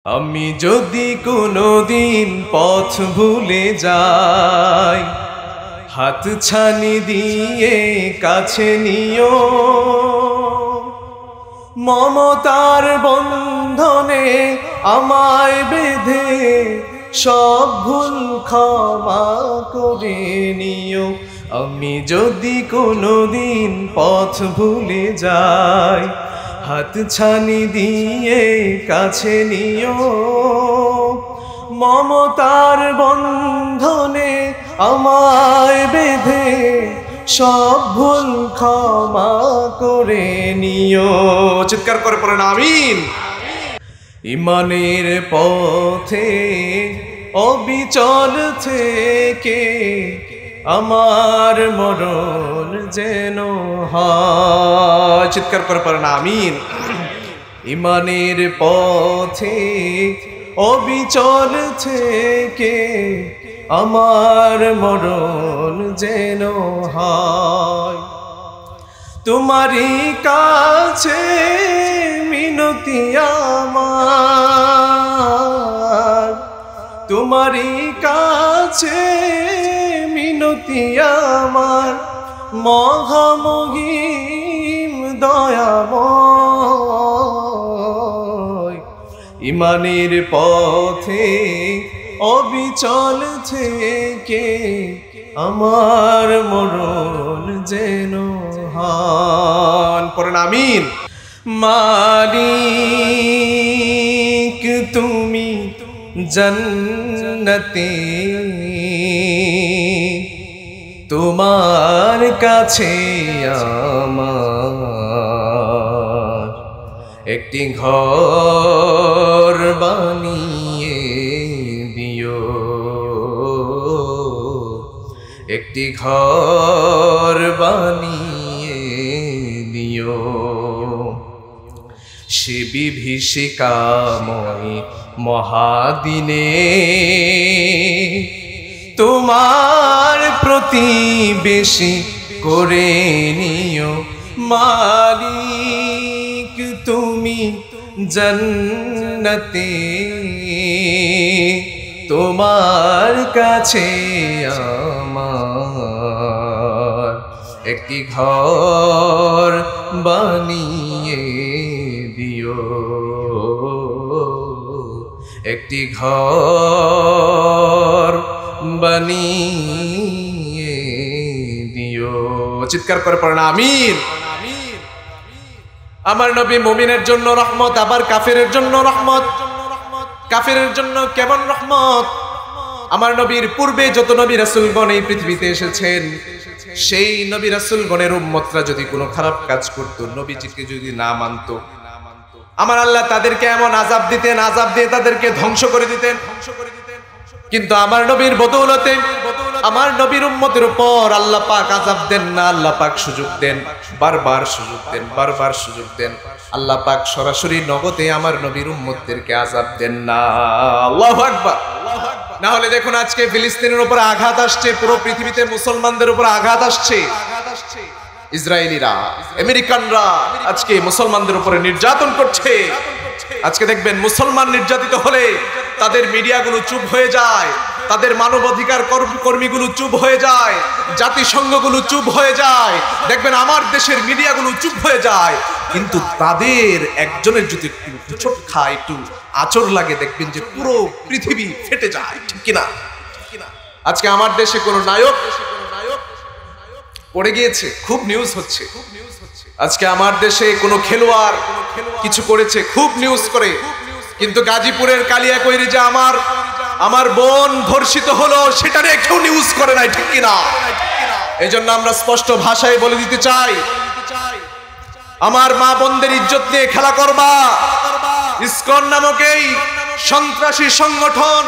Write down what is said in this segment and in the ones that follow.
আমি যদি কোনোদিন পথ ভুলে যাই, হাত ছানি দিয়ে কাছে নিও, মমতার বন্ধনে আমায় বেঁধে সব ভুল ক্ষমা করে নিও। আমি যদি কোনোদিন পথ ভুলে যাই, হাত ছানি দিয়ে কাছে নিও, মমতার বন্ধনে আমায় বেঁধে সব ভুল ক্ষমা করে নিও। চিৎকার করে পড়েন আমিন। ঈমানের পথে অবিচল থেকে আমার মরণ যেন হয়। চিৎকার করে পড়েন আমিন। ঈমানের পথে অবিচল থেকে আমার মরণ যেন হয়। তোমারই কাছে মিনতি আমার, তোমারই কাছে মিনতি আমার, মহামহিম দয়াময়। ঈমানের পথে অবিচল থেকে আমার মরণ যেন হয়। পড়েন আমিন। মালিক তুমি জান্নাতে, তোমার কাছে আমার একটি ঘর বানিয়ে দিও, একটি ঘর বানিয়ে দিও। সে বিভীষিকাময় মহাদিনে তোমার প্রতিবেশী করে নিও। মালিক তুমি জান্নাতে, তোমার কাছে আমার একটি ঘর বানিয়ে দিও, একটি ঘর বানিয়ে দিও। চিৎকার করে পড়েন আমিন। আমার নবী মুমিনের জন্য রহমত, আবার কাফেরের জন্য রহমত। কাফেরের জন্য কেমন রহমত? আমার নবীর পূর্বে যত নবী রাসূলগণ এই পৃথিবীতে এসেছেন, সেই নবী রাসূলগণের উম্মতরা যদি কোনো খারাপ কাজ করত, নবীজিকে যদি না মানত, আমার আল্লাহ তাদেরকে এমন আযাব দিতেন, আযাব দিয়ে তাদেরকে ধ্বংস করে দিতেন। কিন্তু আমার নবীর বদৌলতে, আমার নবীর উম্মতের উপর আল্লাহ পাক আযাব দেন না, আল্লাহ পাক সুযোগ দেন, বারবার সুযোগ দেন, বারবার সুযোগ দেন। আল্লাহ পাক সরাসরি নগদে আমার নবীর উম্মতদেরকে আযাব দেন না। আল্লাহু আকবার। না হলে দেখুন আজকে ফিলিস্তিনের উপর আঘাত আসছে, পুরো পৃথিবীতে মুসলমানদের উপর আঘাত আসছে। ইসরায়েলিরা, আমেরিকানরা আজকে মুসলমানদের উপরে নির্যাতন করছে। আজকে দেখবেন মুসলমান নির্যাতিত হলে তাদের মিডিয়াগুলো চুপ হয়ে যায়, তাদের মানবাধিকার কর্মীগুলো চুপ হয়ে যায়, জাতিসংঘগুলো চুপ হয়ে যায়। দেখবেন আমার দেশের মিডিয়াগুলো চুপ হয়ে যায়, কিন্তু তাদের একজনের যদি একটু ছোট খায়, একটু আচর লাগে, দেখবেন যে পুরো পৃথিবী ফেটে যায়। ঠিক কিনা? আজকে আমার দেশে কোনো নায়ক পড়ে গিয়েছে, খুব নিউজ হচ্ছে। আজকে আমার দেশে কোনো খেলোয়াড় কিছু করেছে, খুব নিউজ করে। কিন্তু গাজীপুরের কালিয়াকৈরে যে আমার বোন ধর্ষিত হলো, সেটা নিয়ে কেউ নিউজ করে নাই। ঠিক কিনা? এই জন্য আমরা স্পষ্ট ভাষায় বলে দিতে চাই, আমার মা বোনদের ইজ্জত নিয়ে খেলা করবা। ইসকন নামক এই সন্ত্রাসী সংগঠন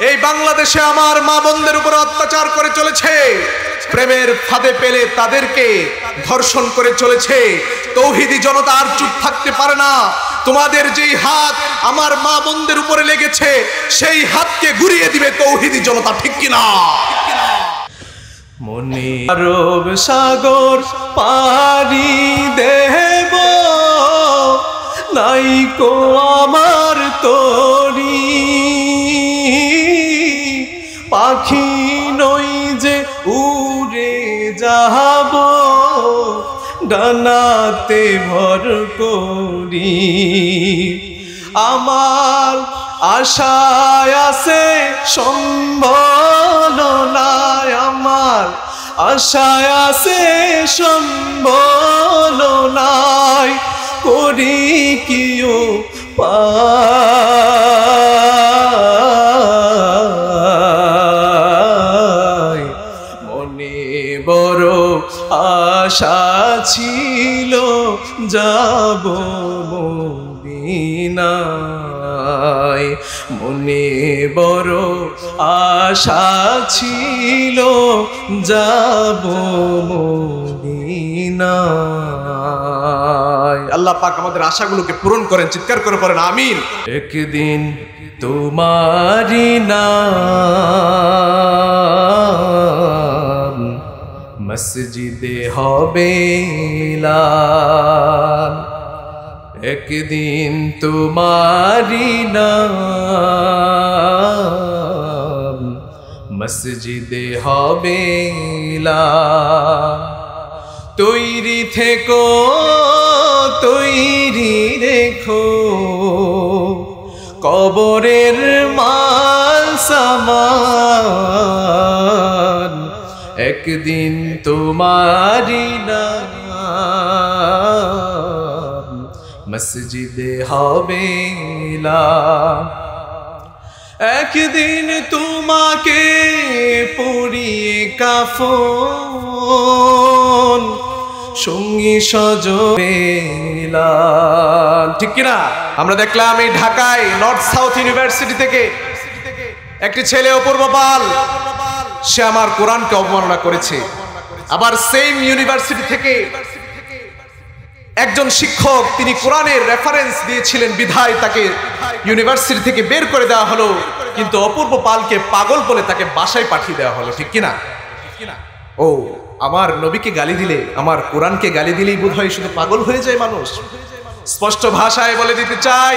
এই বাংলাদেশে আমার মা বোনদের উপর অত্যাচার করে চলেছে, প্রেমের ফাঁদে পেলে তাদেরকে ধর্ষণ করে চলেছে। তৌহিদি জনতা আর চুপ থাকতে পারে না। তোমাদের যেই হাত আমার মা বোনদের উপরে লেগেছে, সেই হাতকে ঘুরিয়ে দিবে তৌহিদি জনতা। ঠিক কিনা? মনে আরব সাগর পাড়ি দেব, নাইকো আমার তরি পাখি নই যে উড়ে যাব ডানাতে ভর করি আমার আশায় আছে সম্বলনায় আমার আশায় আছে সম্বলনায় করি কিও পায় মনে বড় আশা ছিল যাব মদিনায় মনে বড় আশা ছিল যাব মদিনায়। আল্লাহ পাক আমাদের আশাগুলোকে পূরণ করেন, চিৎকার করে পড়েন আমিন। একদিন তোমারি নাম মসজিদে হবে এলান একদিন তোমারি নাম মসজিদে হবে এলান তৈরি থেকো তৈরি রেখো কবরের মাল সামান একদিন তোমারি নাম মসজিদে হবে এলান একদিন তোমাকে পরিয়ে কাফন সঙ্গী সজবেলান ঠিক কিনা? আমরা দেখলাম এই ঢাকায় নর্থ সাউথ ইউনিভার্সিটি থেকে একটি ছেলে অপূর্ব পাল সে আমার কোরআনকে অবমাননা করেছে। আবার সেম ইউনিভার্সিটি থেকে একজন শিক্ষক তিনি কোরআনের রেফারেন্স দিয়েছিলেন বিধায় তাকে ইউনিভার্সিটি থেকে বের করে দেওয়া হলো, কিন্তু অপূর্ব পালকে পাগল বলে তাকে বাসায় পাঠিয়ে দেওয়া হলো ঠিক কিনা? ও আমার নবীকে গালি দিলে আমার কোরআনকে গালি দিলেই বোধহয় শুধু পাগল হয়ে যায় মানুষ। স্পষ্ট ভাষায় বলে দিতে চাই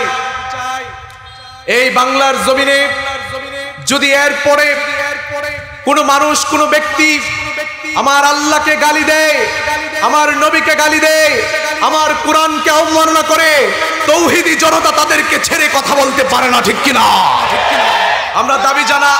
এই বাংলার জমিনে যদি এরপরে কোনো মানুষ কোনো ব্যক্তি আমার আল্লাহকে গালি দেয় আমার নবীকে গালি দেয় আমার কোরআনকে অবমাননা করে তৌহিদি জনতা তাদেরকে ছেড়ে কথা বলতে পারে না ঠিক কিনা? আমরা দাবি জানা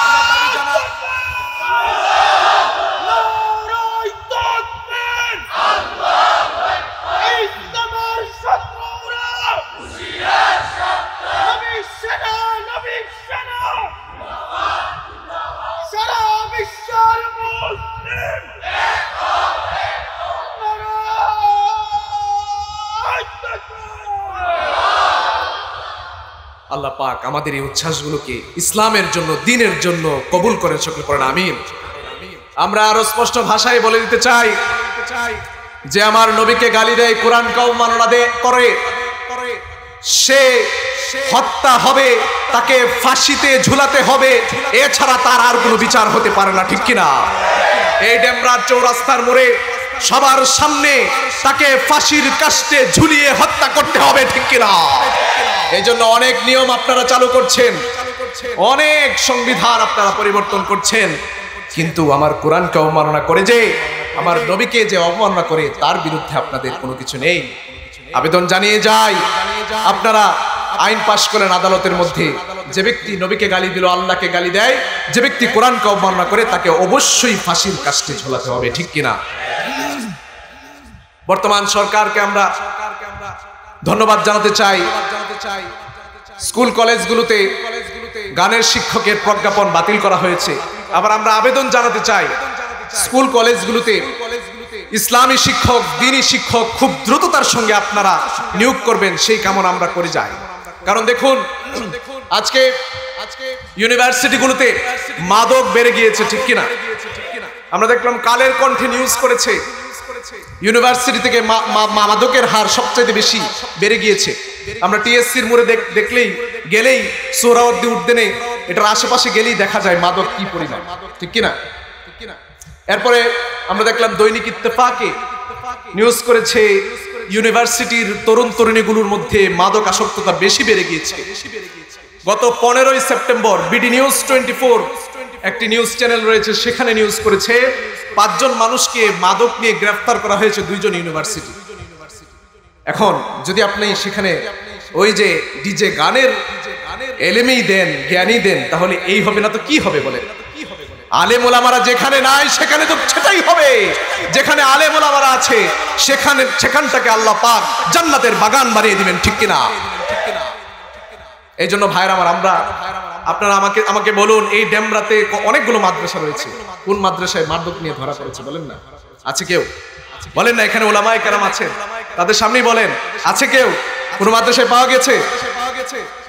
আল্লাহ পাক আমাদের এই উচ্ছ্বাসগুলোকে ইসলামের জন্য দ্বীনের জন্য কবুল করেন, সকলে পড়েন আমিন। আমরা আরো স্পষ্ট ভাষায় বলে দিতে চাই যে আমার নবীকে গালি দেয় কোরআনকে অবমাননা করে সে হত্যা হবে, তাকে ফাঁসিতে ঝুলাতে হবে, এছাড়া তার আর কোনো বিচার হতে পারে না ঠিক কিনা? এই ডেমরার চৌরাস্তার মোড়ে সবার সামনে তাকে ফাঁসির কাস্টে ঝুলিয়ে হত্যা করতে হবে ঠিক কিনা? এই জন্য অনেক নিয়ম আপনারা চালু করছেন, অনেক সংবিধান আপনারা পরিবর্তন করছেন, কিন্তু আমার কোরআনকে অবমাননা করে যে আমার নবীকে যে অবমাননা করে তার বিরুদ্ধে আপনাদের কোনো কিছু নেই। আবেদন জানিয়ে যাই আপনারা আইন পাশ করেন আদালতের মধ্যে, যে ব্যক্তি নবীকে গালি দিল আল্লাহকে গালি দেয়, যে ব্যক্তি কোরআনকে অবমাননা করে তাকে অবশ্যই ফাঁসির কাস্টে ঝোলাতে হবে ঠিক কিনা? বর্তমান সরকারকে আমরা ধন্যবাদ জানাতে চাই। স্কুল কলেজগুলোতে গানের শিক্ষকের প্রজ্ঞাপন বাতিল করা হয়েছে। আবার আমরা আবেদন জানাতে চাই স্কুল কলেজগুলোতে ইসলামী শিক্ষক দ্বীনী শিক্ষক খুব দ্রুততার সঙ্গে আপনারা নিয়োগ করবেন, সেই কামনা আমরা করে যাই। কারণ দেখুন আজকে ইউনিভার্সিটিগুলোতে মাদক বেড়ে গিয়েছে ঠিক কিনা? আমরা দেখলাম কালের কণ্ঠে নিউজ করেছে ইউনিভার্সিটি থেকে মাদকের হার সবচেয়ে বেশি বেড়ে গিয়েছে। আমরা টিএসসির মোড়ে গেলেই সোহরাওয়ার্দী উদ্যানে এটার আশেপাশে গেলেই দেখা যায় মাদক কি পরিমাণ ঠিক কিনা? এরপরে আমরা দেখলাম দৈনিক ইত্তেফাকে নিউজ করেছে ইউনিভার্সিটির তরুণ তরুণীগুলোর মধ্যে মাদক আসক্ততা বেশি বেড়ে গিয়েছে। গত 15ই সেপ্টেম্বর বিডি নিউজ 24 একটি নিউজ চ্যানেল রয়েছে, সেখানে নিউজ করেছে 5 জন মানুষকে মাদক নিয়ে গ্রেফতার করা হয়েছে, 2 জন ইউনিভার্সিটি। এখন যদি আপনি সেখানে ওই যে ডিজে গানের এলেমেই দেন, জ্ঞানী দেন, তাহলে এই হবে না তো কি হবে বলেন? আলেম ওলামারা যেখানে নাই সেখানে তো সেটাই হবে। যেখানে আলেম ওলামারা আছে সেখানটাকে আল্লাহ পাক জান্নাতের বাগান বানিয়ে দিবেন, ঠিক কিনা? এই জন্য ভাইরা আমার, আপনারা আমাকে বলুন, এই ডেমরাতে অনেকগুলো মাদ্রাসা রয়েছে, কোন মাদ্রাসায় মাদক নিয়ে ধরা পড়েছে বলেন না? আছে কেউ? বলেন না। এখানে ওলামায়ে কেরাম আছেন, তাদের সামনেই বলেন, আছে কেউ? কোন মাদ্রাসায় পাওয়া গেছে?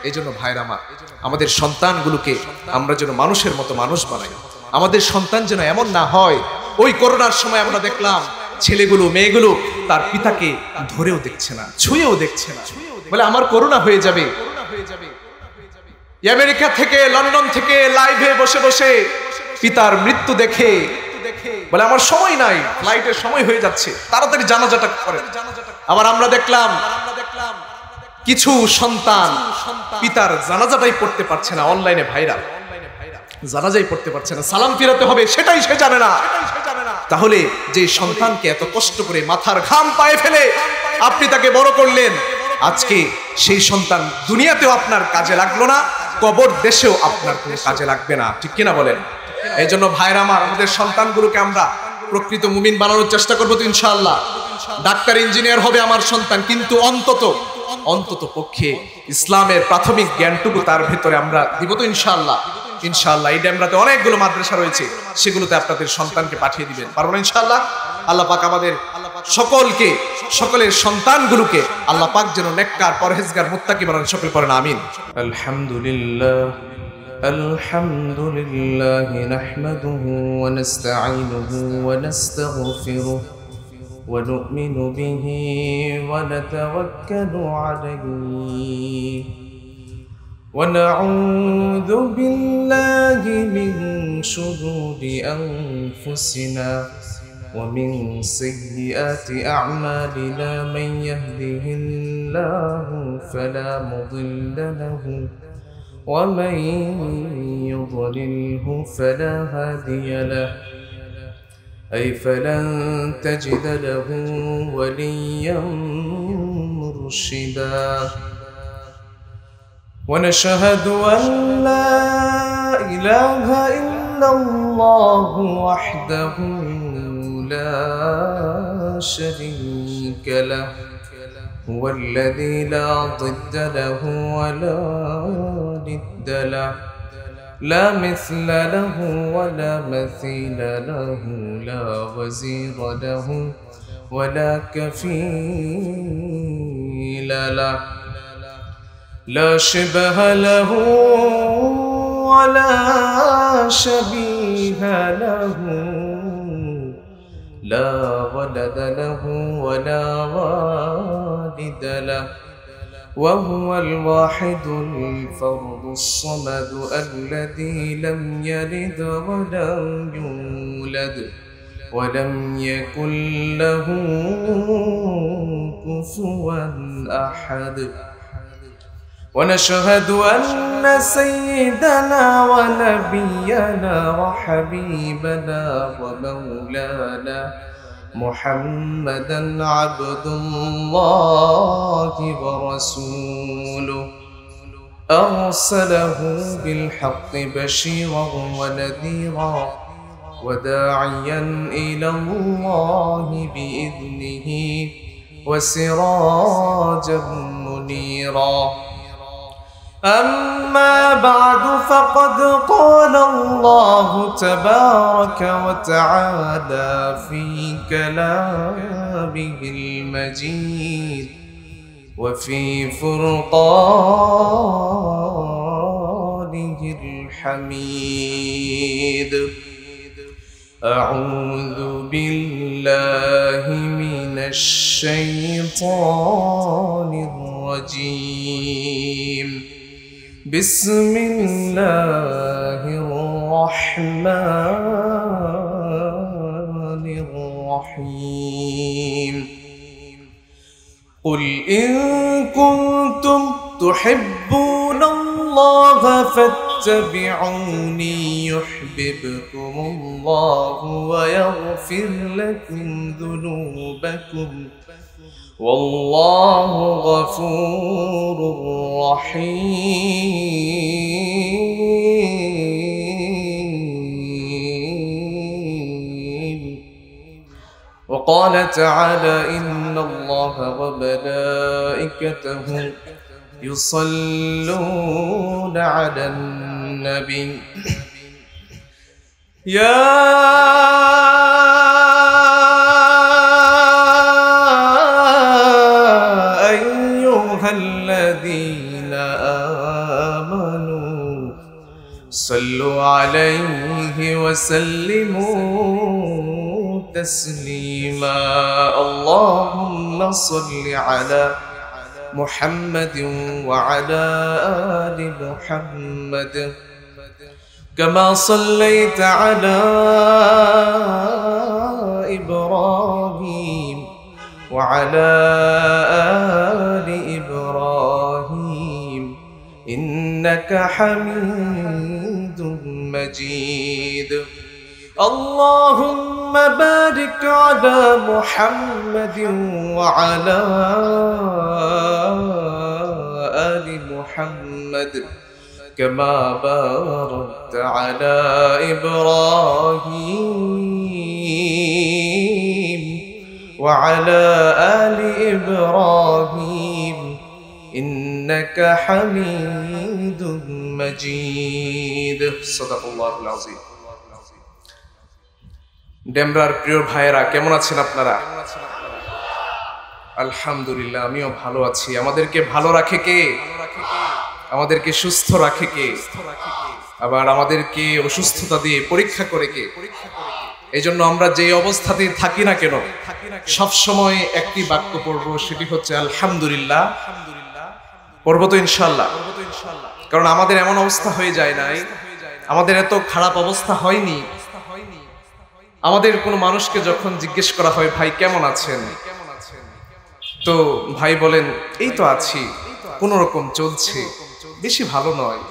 এই জন্য ভাইরা আমার, আমাদের সন্তানগুলোকে আমরা যেন মানুষের মতো মানুষ বানাই। আমাদের সন্তান যেন এমন না হয়, ওই করোনার সময় আমরা দেখলাম ছেলেগুলো মেয়েগুলো তার পিতাকে ধরেও দেখছে না, ছুঁয়েও দেখছে না, বলে আমার করোনা হয়ে যাবে। আমেরিকা থেকে, লন্ডন থেকে লাইভে বসে বসে পিতার মৃত্যু দেখে বলে আমার সময় নাই, ফ্লাইটের সময় হয়ে যাচ্ছে, তাড়াতাড়ি জানাজাটা করেন। আবার আমরা দেখলাম কিছু সন্তান পিতার জানাজাটাই পড়তে পারছে না, অনলাইনে ভাইরাল, জানাজাই পড়তে পারছে না, সালাম ফিরাতে হবে সেটাই সে জানে না। তাহলে যে সন্তানকে এত কষ্ট করে মাথার ঘাম পায়ে ফেলে আপনি তাকে বড় করলেন, আজকে সেই সন্তান দুনিয়াতেও আপনার কাজে লাগলো না, কবর দেশেও আপনার কোনো কাজে লাগবে না, ঠিক কিনা বলেন? এই জন্য ভাইরা আমার, আমাদের সন্তানগুলোকে আমরা প্রকৃত মুমিন বানানোর চেষ্টা করবো তো ইনশাআল্লাহ। ডাক্তার ইঞ্জিনিয়ার হবে আমার সন্তান, কিন্তু অন্তত পক্ষে ইসলামের প্রাথমিক জ্ঞানটুকু তার ভেতরে আমরা দিব তো ইনশাআল্লাহ। ইনশাআল্লাহ এই ডেমরাতে অনেকগুলো মাদ্রাসা রয়েছে, সেগুলোতে আপনাদের সন্তানকে পাঠিয়ে দিবেন, পারবো না ইনশাআল্লাহ? আল্লাহ পাক আমাদের সকলের সন্তানগুলোকে আল্লাহ পাক যেন নেককার, পরহেজগার, মুত্তাকি বানান। সকল পড়েন আমিন। আলহামদুলিল্লাহ নাহমাদুহু ওয়া নাস্তাঈনুহু ওয়া নাস্তাগফিরুহু ওয়া নু'মিনু বিহি ওয়া নাতাওয়াক্কালু আলাইহি ওয়া নাউযু বিল্লাহি মিন শুরুরি আনফুসিনা ومن سيئات أعمالنا من يهده الله فلا مضل له ومن يضلله فلا هادي له أي فلن تجد له وليا مرشدا ونشهد أن لا إله إلا الله وحده لا شريك له هو الذي لا ضد له ولا ند له لا مثل له ولا مثيل له لا وزير له ولا كفيل له لا شبه له ولا شبيه له لا ولد له ولا والد له وهو الواحد الفرد الصمد الذي لم يلد ولم يولد ولم يكن له كفوا أحد ونشهد أن سيدنا ونبينا وحبيبنا ومولانا محمدا عبد الله ورسوله أرسله بالحق بشيرا ونذيرا وداعيا إلى الله بإذنه وسراجا منيرا أما بعد فقد قال الله تبارك وتعالى في كلامه المجيد وفي فرقانه الحميد أعوذ بالله من الشيطان الرجيم بسم الله الرحمن الرحيم قل إن كنتم تحبون الله الله فاتبعوني يحببكم الله ويغفر لكم ذنوبكم والله غفور رحيم. وقال تعالى إن الله وملائكته يصلون على النبي يا أيها الذين آمنوا صلوا عليه وسلموا تسليما. اللهم صل على محمد وعلى آل محمد كما صليت على إبراهيم وعلى آل إبراهيم إنك حميد مجيد. اللهم بارك على محمد وعلى آل محمد كما باركت على إبراهيم وعلى آل إبراهيم إنك حميد مجيد. صدق الله العظيم. ডেমরার প্রিয় ভাইয়েরা, কেমন আছেন আপনারা? আলহামদুলিল্লাহ, আমিও ভালো আছি। আমাদেরকে ভালো রাখে কে? আমাদেরকে সুস্থ রাখে কে? আবার আমাদেরকে অসুস্থতা দিয়ে পরীক্ষা করে কে? এই জন্য আমরা যে অবস্থাতেই থাকি না কেন সব সময় একটি বাক্য পড়বো, সেটি হচ্ছে আলহামদুলিল্লাহ। পড়বো তো ইনশাআল্লাহ? কারণ আমাদের এমন অবস্থা হয়ে যায় নাই, আমাদের এত খারাপ অবস্থা হয়নি। আমাদের কোনো মানুষকে যখন জিজ্ঞেস করা হয় ভাই কেমন আছেন, তো ভাই বলেন এই তো আছি, কোন রকম চলছে, বেশি ভালো নয়।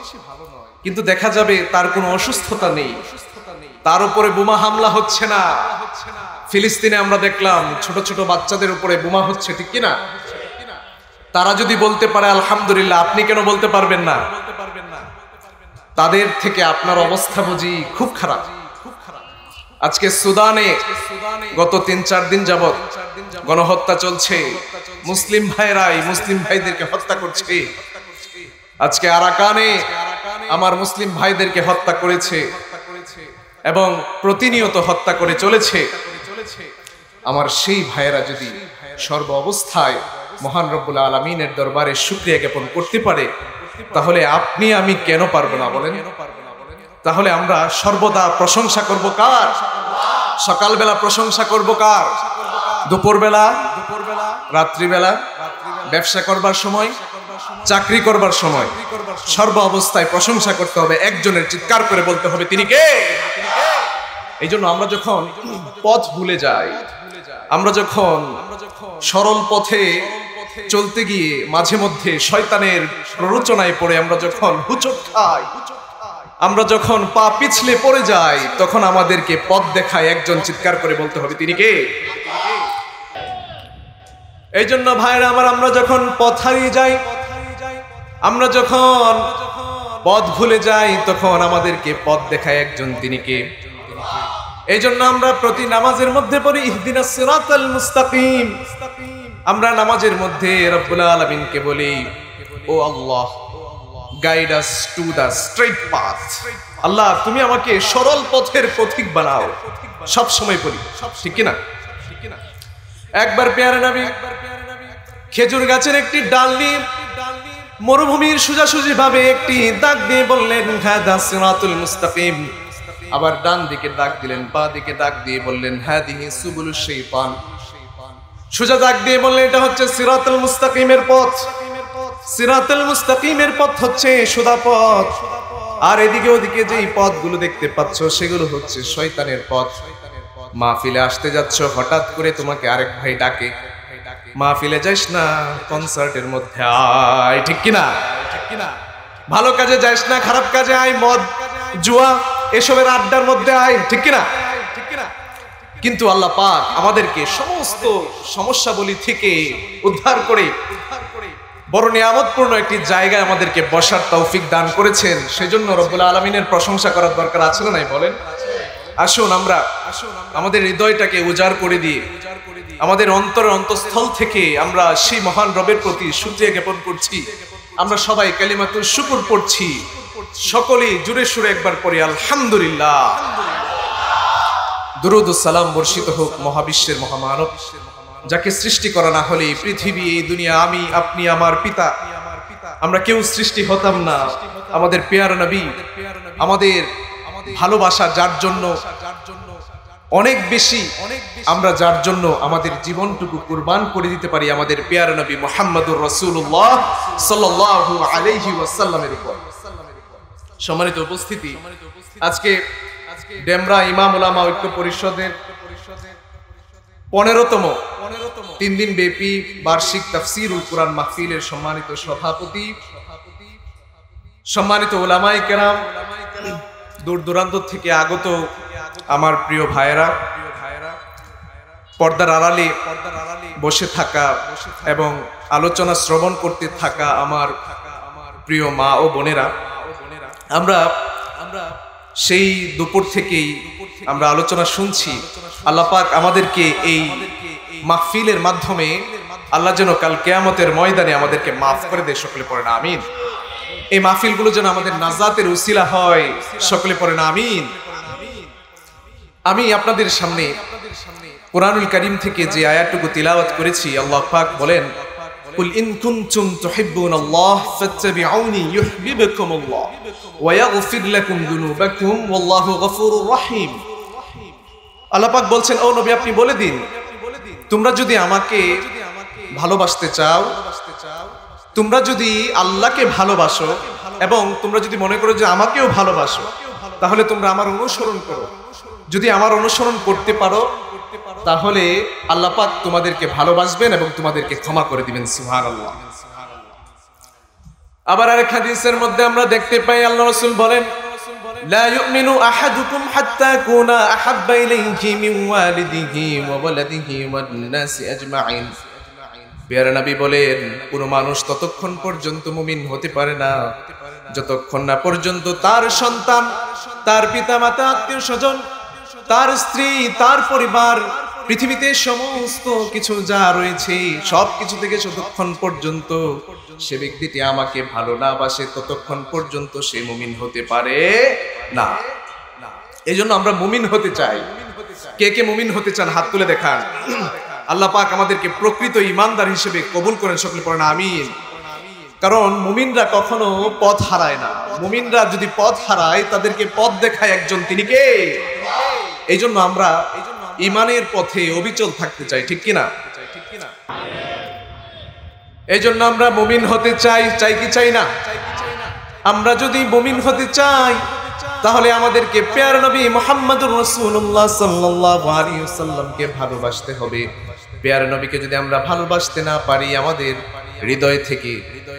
কিন্তু দেখা যাবে তার কোনো অসুস্থতা নেই, তার উপরে বোমা হামলা হচ্ছে না। ফিলিস্তিনে আমরা দেখলাম ছোট ছোট বাচ্চাদের উপরে বোমা হচ্ছে, ঠিক কিনা? তারা যদি বলতে পারে আলহামদুলিল্লাহ, আপনি কেন বলতে পারবেন না? তাদের থেকে আপনার অবস্থা বুঝি খুব খারাপ। আজকে সুদানে গত 3-4 দিন যাবত গণহত্যা চলছে, মুসলিম ভাইরাই মুসলিম ভাইদেরকে হত্যা করছে। আজকে আরাকানে আমার মুসলিম ভাইদেরকে হত্যা করেছে এবং প্রতিনিয়ত হত্যা করে চলেছে। আমার সেই ভাইয়েরা যদি সর্ব অবস্থায় মহান রব্বুল আলামিনের দরবারে শুকরিয়া জ্ঞাপন করতে পারে, তাহলে আপনি আমি কেন পারবো না বলেন? তাহলে আমরা সর্বদা প্রশংসা করব কার? সকালবেলা প্রশংসা করব কার? দুপুরবেলা, রাত্রিবেলা, ব্যবসা করবার সময়, চাকরি করবার সময়, সর্ব অবস্থায় প্রশংসা করতে হবে একজনের, চিৎকার করে বলতে হবে তিনি কে? এই জন্য আমরা যখন পথ ভুলে যাই, আমরা যখন সরল পথে চলতে গিয়ে মাঝে মধ্যে শয়তানের প্ররোচনায় পড়ে আমরা যখন হুচট খাই, আমরা যখন পা পিছলে পড়ে যাই, তখন আমাদেরকে পথ দেখায় একজন, চিৎকার করে বলতে হবে তিনি কে? এই জন্য ভাইরা আমার, আমরা যখন পথ হারিয়ে যাই, আমরা যখন পথ ভুলে যাই, তখন আমাদেরকে পথ দেখায় একজন, তিনি কে? এই জন্য আমরা প্রতি নামাজের মধ্যে পড়ি ইহদিনাস সিরাতাল মুস্তাকিম। আমরা নামাজের মধ্যে রব্বুল আলামিনকে বলি, ও Allah, guide us to the straight path. Allah, তুমি আমাকে সরল পথের পথিক বানাও। সব সময় বলি, ঠিক কি না? একবার পেয়ারা নবী খেজুর গাছের একটি ডাল নিয়ে মরুভূমির সোজাসুজি ভাবে একটি দাগ দিয়ে বললেন, হাদা সিরাতুল মুস্তাকিম। আবার ডান দিকে দাগ দিলেন, বাঁ দিকে দাগ দিয়ে বললেন, হাদিহি সুবুলুশ শাইতান। সোজা দাগ দিয়ে বললেন, এটা হচ্ছে সিরাতুল মুস্তাকিমের পথ। সিরাতুল মুস্তাকিমের পথ হচ্ছে সোজা পথ, আর এদিকে ওদিকে যেই পথগুলো দেখতে পাচ্ছ সেগুলো হচ্ছে শয়তানের পথ। মাহফিলে আসতে যাচ্ছ, হঠাৎ করে তোমাকে আরেক ভাই ডাকে, মাহফিলে যাইস না, কনসার্টের মধ্যে আয়, ঠিক কিনা? ভালো কাজে যাইস না, খারাপ কাজে আয়, মদ জুয়া এসবের আড্ডার মধ্যে আয়, ঠিক কিনা? কিন্তু আল্লাহ পাক আমাদেরকে সমস্ত সমস্যাবলী থেকে উদ্ধার করে বড় নিয়ামতপূর্ণ একটি জায়গায় আমাদেরকে বসার তৌফিক দান করেছেন। সেজন্য রব্বুল আলামিনের প্রশংসা করার দরকার আছে না নাই বলেন? আসুন আমরা আমাদের হৃদয়টাকে উজাড় করে দিয়ে আমাদের অন্তরের অন্তঃস্থল থেকে আমরা সেই মহান রবের প্রতি শুকরিয়া জ্ঞাপন করছি। আমরা সবাই কালিমাতুল শুকর পড়ছি, সকলেই জুড়ে সুরে একবার পড়ি আলহামদুলিল্লাহ। দুরুদ ও সালাম বর্ষিত হোক মহাবিশ্বের মহামানব, যাকে সৃষ্টি করা না হলে পৃথিবী, এই দুনিয়া, আমি, আপনি, আমার পিতা, আমরা কেউ সৃষ্টি হতাম না। আমাদের পেয়ার নবী, আমাদের ভালোবাসা যার জন্য অনেক বেশি, আমরা যার জন্য আমাদের জীবনটুকু কুরবান করে দিতে পারি, আমাদের পেয়ার নবী মুহাম্মদুর রাসূলুল্লাহ সাল্লাল্লাহু আলাইহি ওয়াসাল্লামের উপর। সম্মানিত উপস্থিতি, আজকে ডেমরা ইমাম উলামা ঐক্য পরিষদের 15তম 3 দিন ব্যাপী বার্ষিক তাফসীরুল কুরআন মাহফিলের সম্মানিত সভাপতি, সম্মানিত উলামায়ে কেরাম, দূর দূরান্ত থেকে আগত আমার প্রিয় ভাইয়েরা, পর্দার আড়ালে বসে থাকা এবং আলোচনা শ্রবণ করতে থাকা আমার প্রিয় মা ও বোনেরা, আমরা সেই দুপুর থেকেই আমরা আলোচনা শুনছি। আল্লাহ পাক আমাদেরকে এই মাহফিলের মাধ্যমে আল্লাহ যেন কাল কিয়ামতের ময়দানে আমাদেরকে মাফ করে দেয়, সকলে পড়েন আমিন। এই মাহফিলগুলো যেন আমাদের নাজাতের উসিলা হয়, সকলে পড়েন আমিন। আমি আপনাদের সামনে কুরআনুল কারীম থেকে যে আয়াতটুকু তিলাওয়াত করেছি, আল্লাহ পাক বলেন, কুল ইন কুনতুম তুহিব্বুনাল্লাহ ফাত্তাবিউনি ইউহিব্বুকুমুল্লাহ ওয়া ইয়াগফির লাকুম যুনুবাকুম ওয়াল্লাহু গফুরুর রহিম। আল্লাহ পাক বলছেন, ও নবী আপনি বলে দিন, তোমরা যদি আমাকে ভালোবাসতে চাও, তোমরা যদি আল্লাহকে ভালোবাসো এবং তোমরা যদি মনে করো যে আমাকেও ভালোবাসো, তাহলে তোমরা আমার অনুসরণ করো। যদি আমার অনুসরণ করতে পারো তাহলে আল্লাহ পাক তোমাদেরকে ভালোবাসবেন এবং তোমাদেরকে ক্ষমা করে দিবেন। সুবহানাল্লাহ। আবার আরেক হাদিসের মধ্যে আমরা দেখতে পাই আল্লাহ রাসূল বলেন, লা ইউমিনু আহাদুকুম হাত্তা কুনা আহাব্বা ইলাইহি মিন ওয়ালিদিহি ওয়া ওয়ালাদিহি ওয়ান নাসি আজমাইন। প্যারা নবী বলেন, কোন মানুষ ততক্ষণ পর্যন্ত মুমিন হতে পারে না যতক্ষণ না পর্যন্ত তার সন্তান, তার পিতামাতা, আত্মীয়স্বজন, তার স্ত্রী, তার পরিবার, পৃথিবীতে সমস্ত কিছু যা রয়েছে সবকিছু থেকে যতক্ষণ পর্যন্ত সে ব্যক্তিটি আমাকে ভালো না বাসে ততক্ষণ পর্যন্ত সে মুমিন হতে পারে না। এই জন্য আমরা মুমিন হতে চাই। কে কে মুমিন হতে চান হাত তুলে দেখান। আল্লাহ পাক আমাদেরকে প্রকৃত ঈমানদার হিসেবে কবুল করেন, সকলে পড়েন আমিন। কারণ মুমিনরা কখনো পথ হারায় না। মুমিনরা যদি পথ হারায় তাদেরকে পথ দেখায় একজন, তিনি কে? এই জন্য আমরা ঈমানের পথে অবিচল থাকতে চাই, ঠিক কিনা? এই জন্য আমরা মুমিন হতে চাই, চাই কি চাই না? আমরা যদি মুমিন হতে চাই তাহলে আমাদেরকে প্যারা নবী মুহাম্মদুর রাসূলুল্লাহ সাল্লাল্লাহু আলাইহি ওয়াসাল্লামকে ভালোবাসতে হবে। প্যারা নবীকে যদি আমরা ভালোবাসতে না পারি, আমাদের হৃদয় থেকে,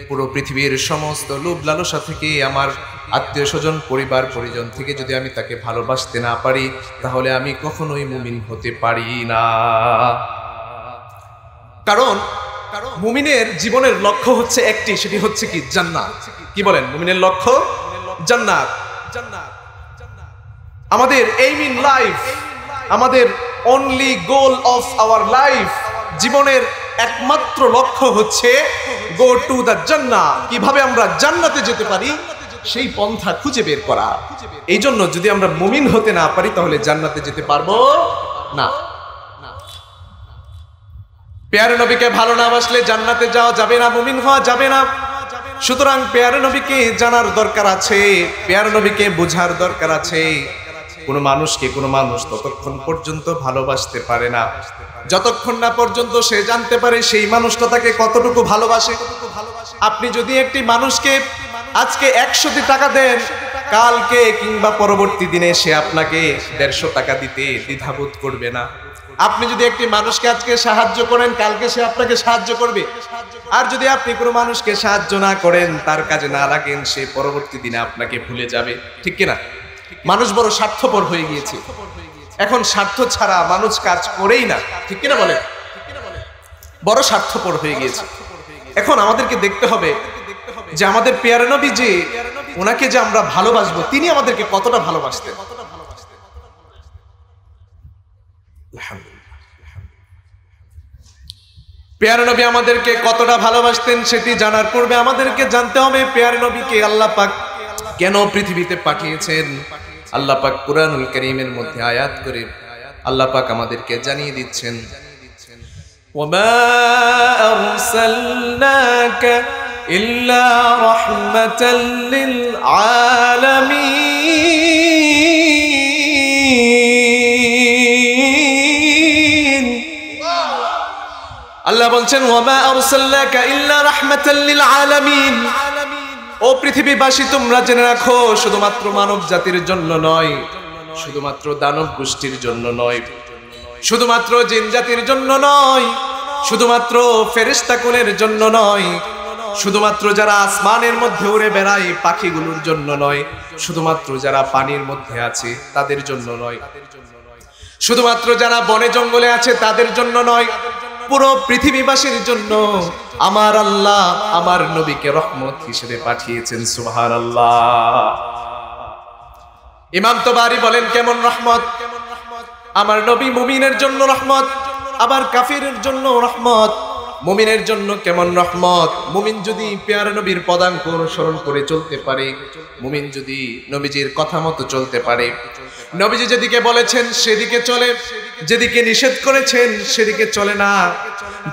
পুরো পৃথিবীর সমস্ত লোভ লালসা থেকে, আমার আত্মীয় স্বজন, পরিবার পরিজন থেকে যদি আমি তাকে ভালোবাসতে না পারি, তাহলে আমি কখনোই মুমিন হতে পারি না। কারণ মুমিনের জীবনের লক্ষ্য হচ্ছে একটি, সেটি হচ্ছে কি? জান্নাত। কি বলেন? মুমিনের লক্ষ্য জান্নাত। আমাদের এইম ইন লাইফ, আমাদের only goal of our life, জীবনের একমাত্র লক্ষ্য হচ্ছে গো টু দ্য জান্নাহ। কিভাবে আমরা জান্নাতে যেতে পারি সেই পন্থা খুঁজে বের করা। এই জন্য যদি আমরা মুমিন হতে না পারি তাহলে জান্নাতে যেতে পারবো না। প্যারে নবীকে ভালো না বাসলে জান্নাতে যাওয়া যাবে না, মুমিন হওয়া যাবে না। সুতরাং প্যারে নবীকে জানার দরকার আছে, প্যারে নবীকে বোঝার দরকার আছে। কোন মানুষ ততক্ষণ পর্যন্ত ভালোবাসতে পারে না যতক্ষণ না পর্যন্ত সে জানতে পারে সেই মানুষটা তাকে কতটুকু ভালোবাসে। আপনি যদি একটি মানুষকে আজকে 100 টাকা দেন, কালকে কিংবা পরবর্তী দিনে সে আপনাকে 150 টাকা দিতে দ্বিধাবোধ করবে না। আপনি যদি একটি মানুষকে আজকে সাহায্য করেন, কালকে সে আপনাকে সাহায্য করবে। আর যদি আপনি কোনো মানুষকে সাহায্য না করেন, তার কাজে না লাগেন, সে পরবর্তী দিনে আপনাকে ভুলে যাবে, ঠিক কিনা? মানুষ বড় স্বার্থপর হয়ে গিয়েছে এখন, স্বার্থ ছাড়া মানুষ কাজ করেই না, ঠিক কিনা বলেন? বড় স্বার্থপর হয়ে গিয়েছে। এখন আমাদেরকে দেখতে হবে যে আমাদের প্যারা নবী, যে ওনাকে যে আমরা ভালোবাসবো, তিনি আমাদেরকে কতটা ভালোবাসতেন। প্যারা নবী আমাদেরকে কতটা ভালোবাসতেন সেটি জানার পূর্বে আমাদেরকে জানতে হবে প্যারা নবীকে আল্লাহ পাক কেন পৃথিবীতে পাঠিয়েছেন। আল্লাহ পাক কুরআনুল কারীমের মধ্যে আয়াত করে আল্লাহ পাক আমাদেরকে জানিয়ে দিচ্ছেন, ওয়ামা আরসালনাকা ইল্লা রাহমাতাল লিল আলামিন। আল্লাহ বলছেন, ওয়ামা আরসালনাকা ইল্লা রাহমাতাল লিল আলামিন। ও পৃথিবীবাসী, তোমরা জেনে রাখো, শুধুমাত্র মানব জাতির জন্য নয়, শুধুমাত্র দানব গোষ্ঠীর জন্য নয়, শুধুমাত্র জিন জাতির জন্য নয়, শুধুমাত্র ফেরেশতা কুলের জন্য নয়, শুধুমাত্র যারা আসমানের মধ্যে উড়ে বেড়ায় পাখিগুলোর জন্য নয়, শুধুমাত্র যারা পানির মধ্যে আছে তাদের জন্য নয়, শুধুমাত্র যারা বনে জঙ্গলে আছে তাদের জন্য নয়, পুরো পৃথিবীবাসীর জন্য আমার আল্লাহ আমার নবীকে রহমত হিসেবে পাঠিয়েছেন। সুবহানাল্লাহ। ইমাম তবারি বলেন, কেমন রহমত? আমার নবী মুমিনের জন্য রহমত, আবার কাফিরের জন্য রহমত। মুমিনের জন্য কেমন রহমত? মুমিন যদি প্যারা নবীর পদাঙ্ক অনুসরণ করে চলতে পারে, মুমিন যদি নবীজির কথা মতো চলতে পারে, নবীজি যেদিকে বলেছেন সেদিকে চলে, যেদিকে নিষেধ করেছেন সেদিকে চলে না,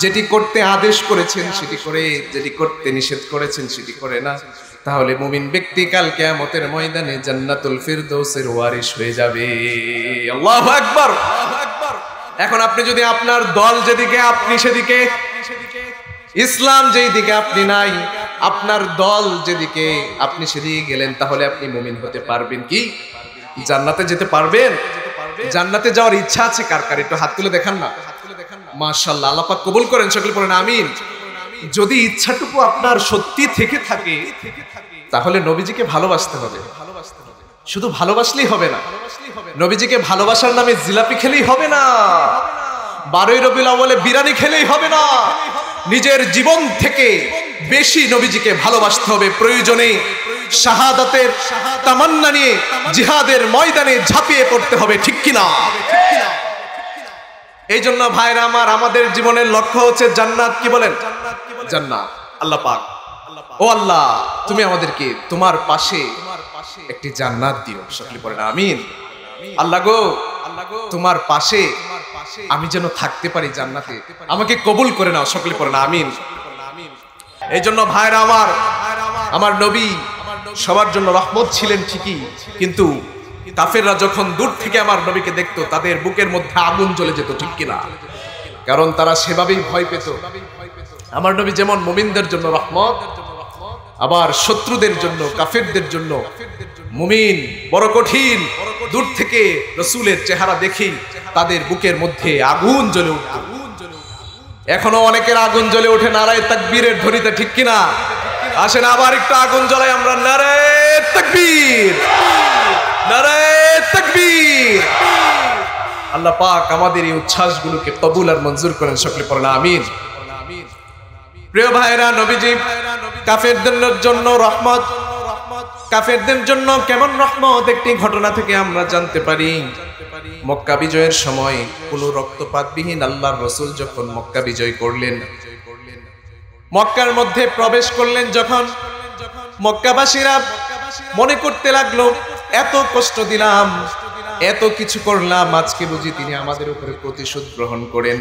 যেটি করতে আদেশ করেছেন সেটি করে, যেটি করতে নিষেধ করেছেন সেটি করে না, তাহলে মুমিন ব্যক্তি কাল কিয়ামতের ময়দানে জান্নাতুল ফিরদৌসের ওয়ারিশ হয়ে যাবে। আল্লাহু আকবার। এখন আপনি যদি আপনার দল যেদিকে আপনি সেদিকে, ইসলাম যেই দিকে আপনি নাই, আপনার দল যেদিকে আপনি সেদিকে গেলেন, তাহলে আপনি মুমিন হতে পারবেন কি? জান্নাতে যেতে পারবেন? জান্নাতে যাওয়ার ইচ্ছা আছে কার কার? একটু হাত তুলে দেখান না। মাশাআল্লাহ, আল্লাহ পাক কবুল করেন, সকলে পড়েন আমিন। যদি ইচ্ছাটুকু আপনার সত্যি থেকে থাকে, তাহলে নবীজিকে ভালোবাসতে হবে। শুধু ভালোবাসলেই হবে না, নবীজিকে ভালোবাসার নামে জিলাপি খেলেই হবে না, 12ই রবিউল আউয়ালে বিরিয়ানি খেলেই হবে না, নিজের জীবন থেকে বেশি নবীজিকে ভালোবাসতে হবে। প্রয়োজনে শাহাদাতের তামান্না নিয়ে জিহাদের ময়দানে ঝাঁপিয়ে পড়তে হবে, ঠিক কিনা? এই জন্য ভাইরা আমার, আমাদের জীবনের লক্ষ্য হচ্ছে জান্নাত। কি বলেন? জান্নাত। আল্লাহ পাক, ও আল্লাহ, তুমি আমাদেরকে তোমার পাশে একটি জান্নাত দিও, সকলে পড়েন আমিন। আল্লাহ গো, তোমার পাশে আমি যেন থাকতে পারি জান্নাতে, আমাকে কবুল করে নাও, সকলে পড়েন আমিন। এই জন্য ভাইরা আমার, আমার নবী সবার জন্য রহমত ছিলেন ঠিকই, কিন্তু কাফেররা যখন দূর থেকে আমার নবীকে দেখতো, তাদের বুকের মধ্যে আগুন জ্বলে যেত, ঠিক কিনা? কারণ তারা সেভাবেই ভয় পেত। আমার নবী যেমন মুমিনদের জন্য রহমত, আবার শত্রুদের জন্য, কাফেরদের জন্য মুমিন বড় কঠিন। দূর থেকে রাসূলের চেহারা দেখেই তাদের বুকের মধ্যে আগুন জ্বলে উঠত। এখনো অনেকের আগুন জ্বলে ওঠে নারায়ে তাকবীরের ধ্বনিতে, ঠিক কিনা? আসেন আবার একটু আগুন জ্বলাই আমরা, নারায়ে তাকবীর, নারায়ে তাকবীর। আল্লাহ পাক আমাদের এই উচ্ছ্বাসগুলোকে কবুল আর মঞ্জুর করেন, সকলে পড়েন আমিন। প্রিয় ভাইরা, নবীজি কাফেরদের জন্য রহমত, কাফেরদের জন্য কেমন রহমত একটি ঘটনা থেকে আমরা জানতে পারি। মক্কা বিজয়ের সময় কোনো রক্তপাতবিহীন আল্লাহর রাসূল যখন মক্কা বিজয় করলেন, মক্কার মধ্যে প্রবেশ করলেন, যখন মক্কাবাসীরা মনে করতে লাগলো এত কষ্ট দিলাম, এত কিছু করলাম, আজকে বুঝি তিনি আমাদের উপরে প্রতিশোধ গ্রহণ করেন।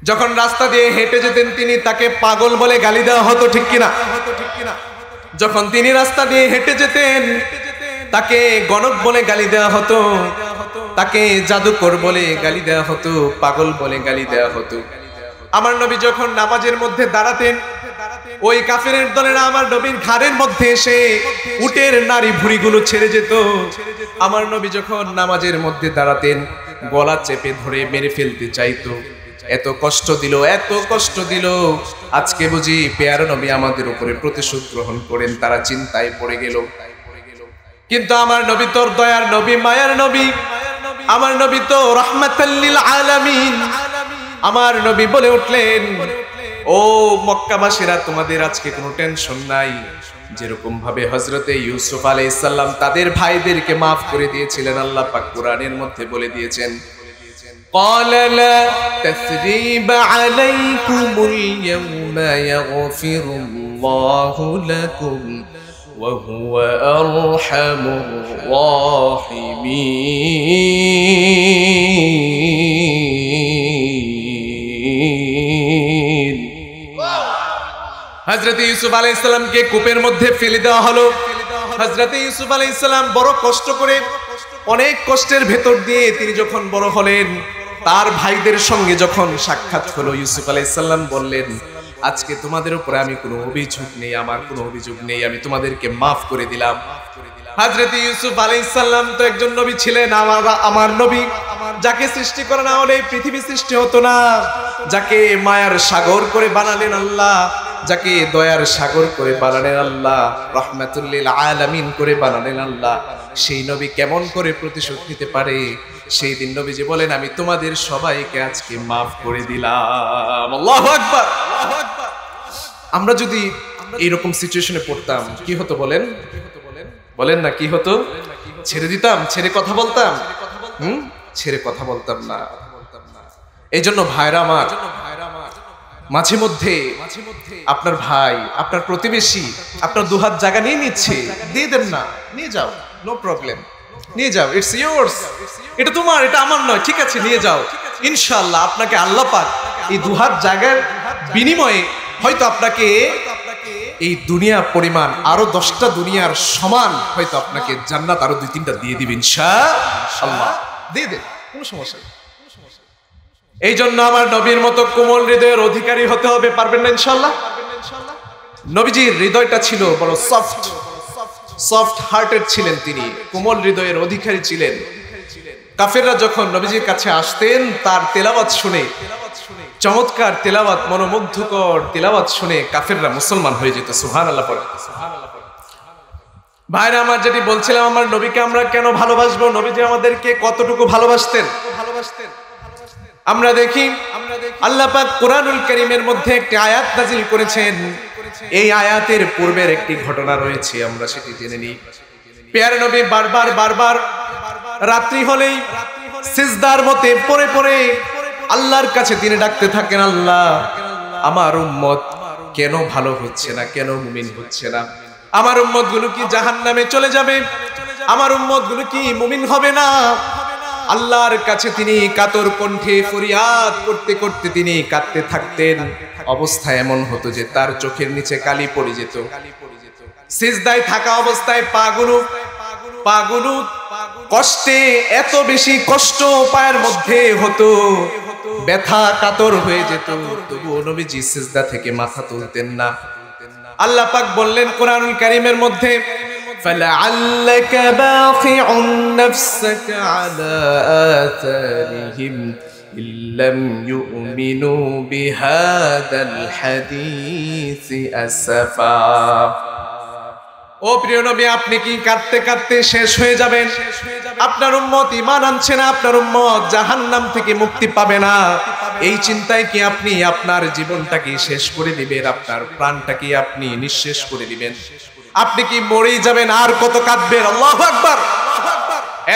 যখন রাস্তা দিয়ে হেঁটে যেতেন তিনি, তাকে পাগল বলে গালি দেওয়া হতো, ঠিক কিনা? যখন তিনি রাস্তা দিয়ে হেঁটে যেতেন, তাকে গণক বলে গালি দেওয়া হতো, তাকে জাদুকর বলে গালি দেওয়া হতো, পাগল বলে গালি দেওয়া হতো। আমার নবী যখন নামাজের মধ্যে দাঁড়াতেন, ওই কাফেরের দলেরা আমার নবীর ঘাড়ের মধ্যে এসে উটের নাড়ি ভুঁড়িগুলো ছেড়ে যেত। আমার নবী যখন নামাজের মধ্যে দাঁড়াতেন, গলা চেপে ধরে মেরে ফেলতে চাইতো, এত কষ্ট দিল, এত কষ্ট দিল। আজকে বুঝি পেয়ার নবী আমাদের উপরে প্রতিশোধ গ্রহণ করেন, তারা চিন্তায় পড়ে গেল। কিন্তু আমার নবী তোর দয়ার নবী, মায়ার নবী, আমার নবী তো রাহমাতাল লিল আলামিন। আমার নবী বলে উঠলেন, ও মক্কাবাসীরা, তোমাদের আজকে কোনো টেনশন নাই। যেরকম ভাবে হযরতে ইউসুফ আলাইহিস সালাম তাদের ভাইদেরকে maaf করে দিয়েছিলেন, আল্লাহ পাক কোরআনের মধ্যে বলে দিয়েছেন, قال لا تثريب عليكم اليوم يغفر الله لكم وهو أرحم الراحمين। হযরত ইউসুফ আলাইহিস সালামকে কূপের মধ্যে ফেলে দেওয়া হলো। হযরত ইউসুফ আলাইহিস সালাম বড় কষ্ট করে, অনেক কষ্টের ভেতর দিয়ে তিনি যখন বড় হলেন, তার ভাইদের সঙ্গে যখন সাক্ষাৎ হলো, ইউসুফ আলাইহিস সালাম বললেন, আজকে তোমাদের উপরে আমি কোনো অভিযোগ নেই, আমার কোনো অভিযোগ নেই, আমি তোমাদেরকে maaf করে দিলাম। হযরত ইউসুফ আলাইহিস সালাম তো একজন নবী ছিলেন, আমার নবী, যাকে সৃষ্টি করা না হলে পৃথিবী সৃষ্টি হতো না, যাকে মায়ার সাগর করে বানালেন আল্লাহ, যাকে দয়ার সাগর করে বানালেন আল্লাহ, রাহমাতুল লিল আলামিন করে বানালেন আল্লাহ, সেই নবী কেমন করে প্রতিশোধ নিতে পারে? সেই দিন নবীজি বলেন, আমি তোমাদের সবাইকে আজকে maaf করে দিলাম। আল্লাহু আকবার। আমরা যদি এইরকম সিচুয়েশনে পড়তাম কি হতো বলেন? বলেন না, কি হতো? ছেড়ে দিতাম? ছেড়ে কথা বলতাম? ছেড়ে কথা বলতাম না। এই জন্য ভাইরা আমার, মাঝে মধ্যে আপনার ভাই, আপনার প্রতিবেশী আপনার দুহাত জায়গা নিয়ে নিচ্ছে, দিয়ে দেন না, নিয়ে যাও, নো প্রবলেম, নিয়ে যাও, ইটস ইয়োর্স, এটা তোমার, এটা আমার নয়, ঠিক আছে নিয়ে যাও। ইনশাআল্লাহ আপনাকে আল্লাহ পাক এই দুহাত জায়গার বিনিময়ে হয়তো আপনাকে এই দুনিয়া পরিমাণ আরো 10টা দুনিয়ার সমান হয়তো আপনাকে জান্নাত আরো 2-3টা দিয়ে দিবেন ইনশাআল্লাহ, দিয়ে দেন, কোনো সমস্যা নেই। এই জন্য আমার নবীর মতো কোমল হৃদয়ের অধিকারী হতে হবে, পারবেন না ইনশাআল্লাহ? নবীজির হৃদয়টা ছিল বড় সফট হার্টেড ছিলেন, তিনি কোমল হৃদয়ের অধিকারী ছিলেন। কাফেররা যখন নবীজির কাছে আসতেন, তার তেলাওয়াত শুনে, চমৎকার তেলাওয়াত, মনোমুগ্ধকর তেলাওয়াত শুনে কাফেররা মুসলমান হয়ে যেত। সুবহানাল্লাহ পড়ে। ভাইরা আমার, যেটি বলছিলাম, আমার নবীকে আমরা কেন ভালোবাসবো, নবীজি আমাদেরকে কতটুকু ভালোবাসতেন। আমরা দেখি আল্লাহ পাক কোরআনুল কারীমের মধ্যে একটি আয়াত নাযিল করেছেন। এই আয়াতের পূর্বের একটি ঘটনা রয়েছে, আমরা সেটি জেনে নিই। প্যার নবী বারবার রাত্রি হলেই সিজদার মতে পড়ে পড়ে আল্লাহর কাছে তিনি ডাকতে থাকেন, আল্লাহ, আমার উম্মত কেন ভালো হচ্ছে না, কেন মুমিন হচ্ছে না? আমার উম্মত গুলো কি জাহান্নামে চলে যাবে? আমার উম্মত গুলো কি মুমিন হবে না? আল্লাহর কাছে তিনি কাতর কণ্ঠে ফরিয়াদ করতে করতে তিনি কাঁদতে থাকতেন। অবস্থা এমন হতো যে তার চোখের নিচে কালি পড়ে যেত। সিজদায় থাকা অবস্থায় পাগুলো কষ্টে, এত বেশি কষ্ট পায়ের মধ্যে হতো, ব্যথা কাতর হয়ে যেত, তবুও নবীজি সিজদা থেকে মাথা তুলতেন না। আল্লাহ পাক বললেন কোরআনুল কারীমের মধ্যে, فَلَعَلَّكَ بَاخِعٌ نَفْسَكَ عَلَى آثَارِهِمْ إِن لَّمْ يُؤْمِنُوا بِهَذَا الْحَدِيثِ أَسَفًا। ও প্রিয় নবী, আপনি কি কাঁদতে কাঁদতে শেষ হয়ে যাবেন? আপনার উম্মত ঈমান আনছে না, আপনার উম্মত জাহান্নাম থেকে মুক্তি পাবে না, এই চিন্তায় কি আপনি আপনার জীবনটাকে শেষ করে দিবেন, আপনার প্রাণটাকে আপনি নিঃশেষ করে দিবেন? আপনি কি মরেই যাবেন? আর কত কাঁদবেন? আল্লাহু আকবার।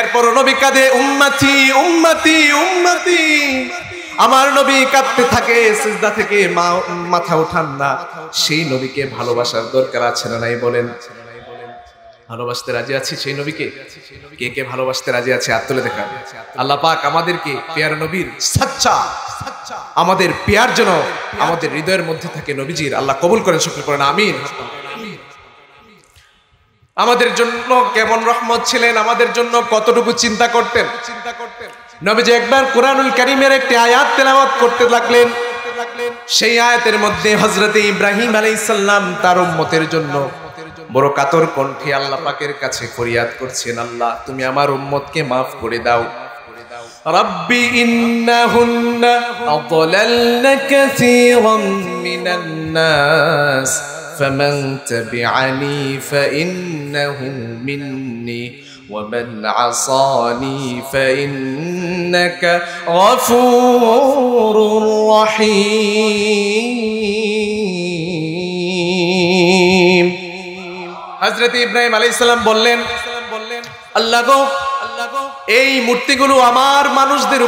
এরপর নবী কাঁদে, উম্মতি উম্মতি উম্মতি। আমার নবী কাঁদতে থাকে, সিজদা থেকে মাথা উঠান না। সেই নবীকে ভালোবাসার দরকার আছে না নাই বলেন? ভালোবাসতে রাজি আছি সেই নবীকে? কে কে ভালোবাসতে রাজি আছে? হাত তুলে দেখান। আল্লাহ পাক আমাদেরকে পেয়ার নবীর সাচ্চা, আমাদের পেয়ার যেন আমাদের হৃদয়ের মধ্যে থাকে নবীজির। আল্লাহ কবুল করেন, সকলে করেন আমিন। আমাদের জন্য কেমন রহমত ছিলেন, আমাদের জন্য কতটুকু চিন্তা করতেন। নবীজি একবার কোরআনুল কারীমের একটি আয়াত তেলাওয়াত করতে লাগলেন। সেই আয়াতের মধ্যে হযরতে ইব্রাহিম আলাইহিস সালাম তার উম্মতের জন্য বড় কাতর কণ্ঠে আল্লাহ পাকের কাছে ফরিয়াদ করছেন, আল্লাহ তুমি আমার উম্মতকে maaf করে দাও। রাব্বি ইন্নাহুন্না আদলালনা কাসীরাম মিনান নাস ফামান তাবি'আনি ফাইন্নাহু মিন্নি ومن عصاني فإنك غفور رحيم হযরত ইব্রাহিম আলাইহিস সালাম বললেন আল্লাহ গো এই মূর্তিগুলো আমার মানুষদের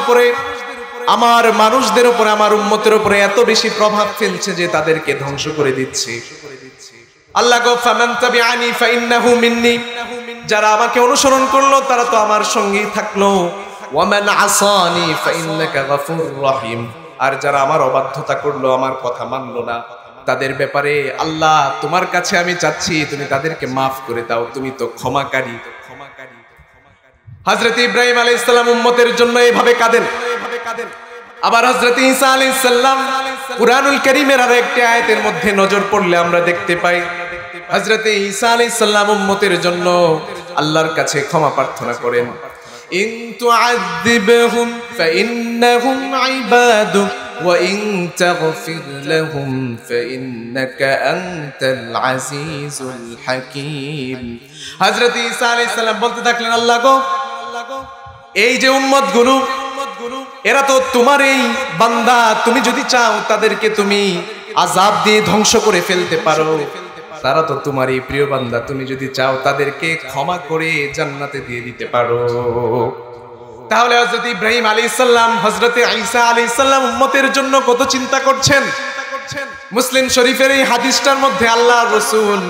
উপরে আমার উম্মতের উপরে এত বেশি প্রভাব ফেলছে যে তাদেরকে ধ্বংস করে দিচ্ছে। আল্লাহ গো ফামান তাবি'আনি ফাইন্নাহু মিন্নি, যারা আমাকে অনুসরণ করলো তারা তো আমার সঙ্গেই থাকলো। ওয়ামান আসানি ফাইন্নাকা গফুরুর রহিম, আর যারা আমার অবাধ্যতা করলো, আমার কথা মানলো না, তাদের ব্যাপারে আল্লাহ তোমার কাছে আমি চাচ্ছি তুমি তাদেরকে মাফ করে দাও, তুমি তো ক্ষমাকারী। হযরত ইব্রাহিম আলাইহিস সালাম উম্মতের জন্য এইভাবে কাঁদেন। আবার হযরত ঈসা আলাইহিস সালাম কুরআনুল কারীমের আরেকটি আয়াতের মধ্যে নজর পড়লে আমরা দেখতে পাই হযরত ঈসা আলাইহিস সালাম উম্মতের জন্য আল্লাহর কাছে ক্ষমা প্রার্থনা করেন। ইন তুআযিবহুম ফাইন্নাহুম ইবাদুক ওয়া ইন তাগফির লাহুম ফাইন্নাকা আনতাল আজিজুল হাকীম। হযরত ঈসা আলাইহিস সালাম বলতে থাকলেন আল্লাহ গো এই যে উম্মতগুলো এরা তো তোমার এই বান্দা, তুমি যদি চাও তাদেরকে তুমি আযাব দিয়ে ধ্বংস করে ফেলতে পারো, তারা তো তোমার এই প্রিয় বান্দা, তুমি যদি চাও তাদেরকে ক্ষমা করে জান্নাতে দিয়ে দিতে পারো। তাহলে হযরত ইব্রাহিম আলাইহিস সালাম হযরত ঈসা আলাইহিস সালাম উম্মতের জন্য কত চিন্তা করছেন। মুসলিম শরীফের এই হাদিসটার মধ্যে আল্লাহর রাসূল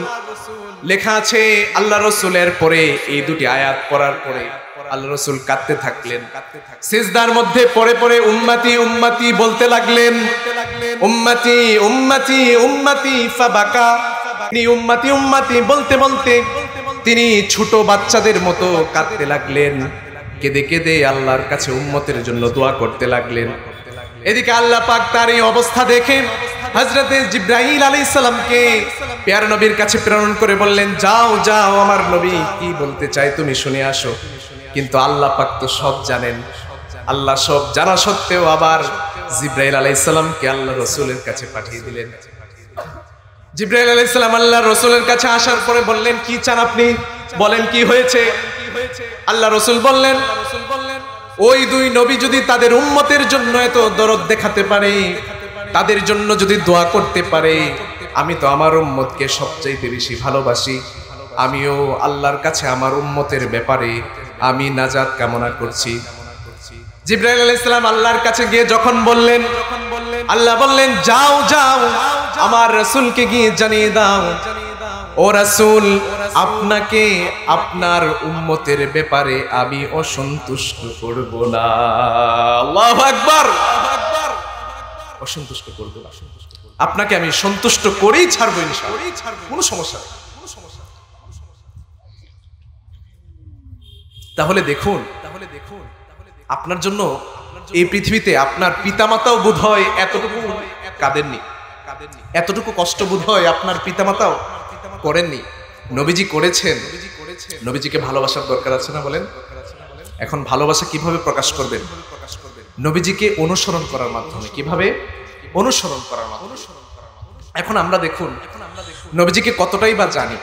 লেখা আছে, আল্লাহর রাসূলের পরে এই দুটি আয়াত পড়ার পরে আল্লাহর রাসূল কাঁদতে থাকলেন, সিজদার মধ্যে পড়ে পড়ে উম্মতি উম্মতি বলতে লাগলেন, উম্মতি উম্মতি উম্মতি ফাবাকা। তিনি উম্মতি উম্মতি বলতে বলতে তিনি ছোট বাচ্চাদের মতো কাঁদতে লাগলেন, কেঁদে কেঁদে আল্লাহর কাছে উম্মতের জন্য দোয়া করতে লাগলেন। এদিকে আল্লাহ পাক তার এই অবস্থা দেখে হযরত জিবরাইল আলাইহিস সালামকে প্যারা নবীর কাছে প্রেরণ করে বললেন, যাও যাও আমার নবী কি বলতে চায় তুমি শুনে আসো। কিন্তু আল্লাহ পাক তো সব জানেন, আল্লাহ সব জানা সত্ত্বেও আবার জিবরাইল আলাইহিস সালামকে আল্লাহর রাসূলের কাছে পাঠিয়ে দিলেন। জিবরাইল আলাইহিস সালাম আল্লাহর রাসূলের কাছে আসার পরে বললেন, কি চান আপনি, বলেন কি হয়েছে। আল্লাহর রাসূল বললেন, ওই দুই নবী যদি তাদের উম্মতের জন্য এত দরদ দেখাতে পারে, তাদের জন্য যদি দোয়া করতে পারে, আমি তো আমার উম্মতকে সবচাইতে বেশি ভালোবাসি, আমিও আল্লাহর কাছে আমার উম্মতের ব্যাপারে আমি নাজাত কামনা করছি। জিবরাইল আলাইহিস সালাম আল্লাহর কাছে গিয়ে যখন বললেন, আল্লাহ বললেন, যাও যাও আমার রাসূলকে গিয়ে জানিয়ে দাও, ও রাসূল আপনাকে আপনার উম্মতের ব্যাপারে আমি অসন্তুষ্ট করব না। আল্লাহু আকবার, অসন্তুষ্ট করব না, আপনাকে আমি সন্তুষ্ট করেই ছাড়বো ইনশাআল্লাহ, কোনো সমস্যা নেই। তাহলে দেখুন আপনার জন্য এই পৃথিবীতে আপনার পিতামাতাও বোধহয় এতটুকু কাঁদেননি, এতটুকু কষ্ট বোধহয় আপনার পিতামাতাও করেননি, নবীজি করেছেন। নবীজিকে ভালোবাসার দরকার আছে না বলেন? এখন ভালোবাসা কিভাবে প্রকাশ করবেন? নবীজিকে অনুসরণ করার মাধ্যমে। কিভাবে? অনুসরণ করার মাধ্যমে। এখন আমরা দেখুন নবীজিকে কতটাই বা জানি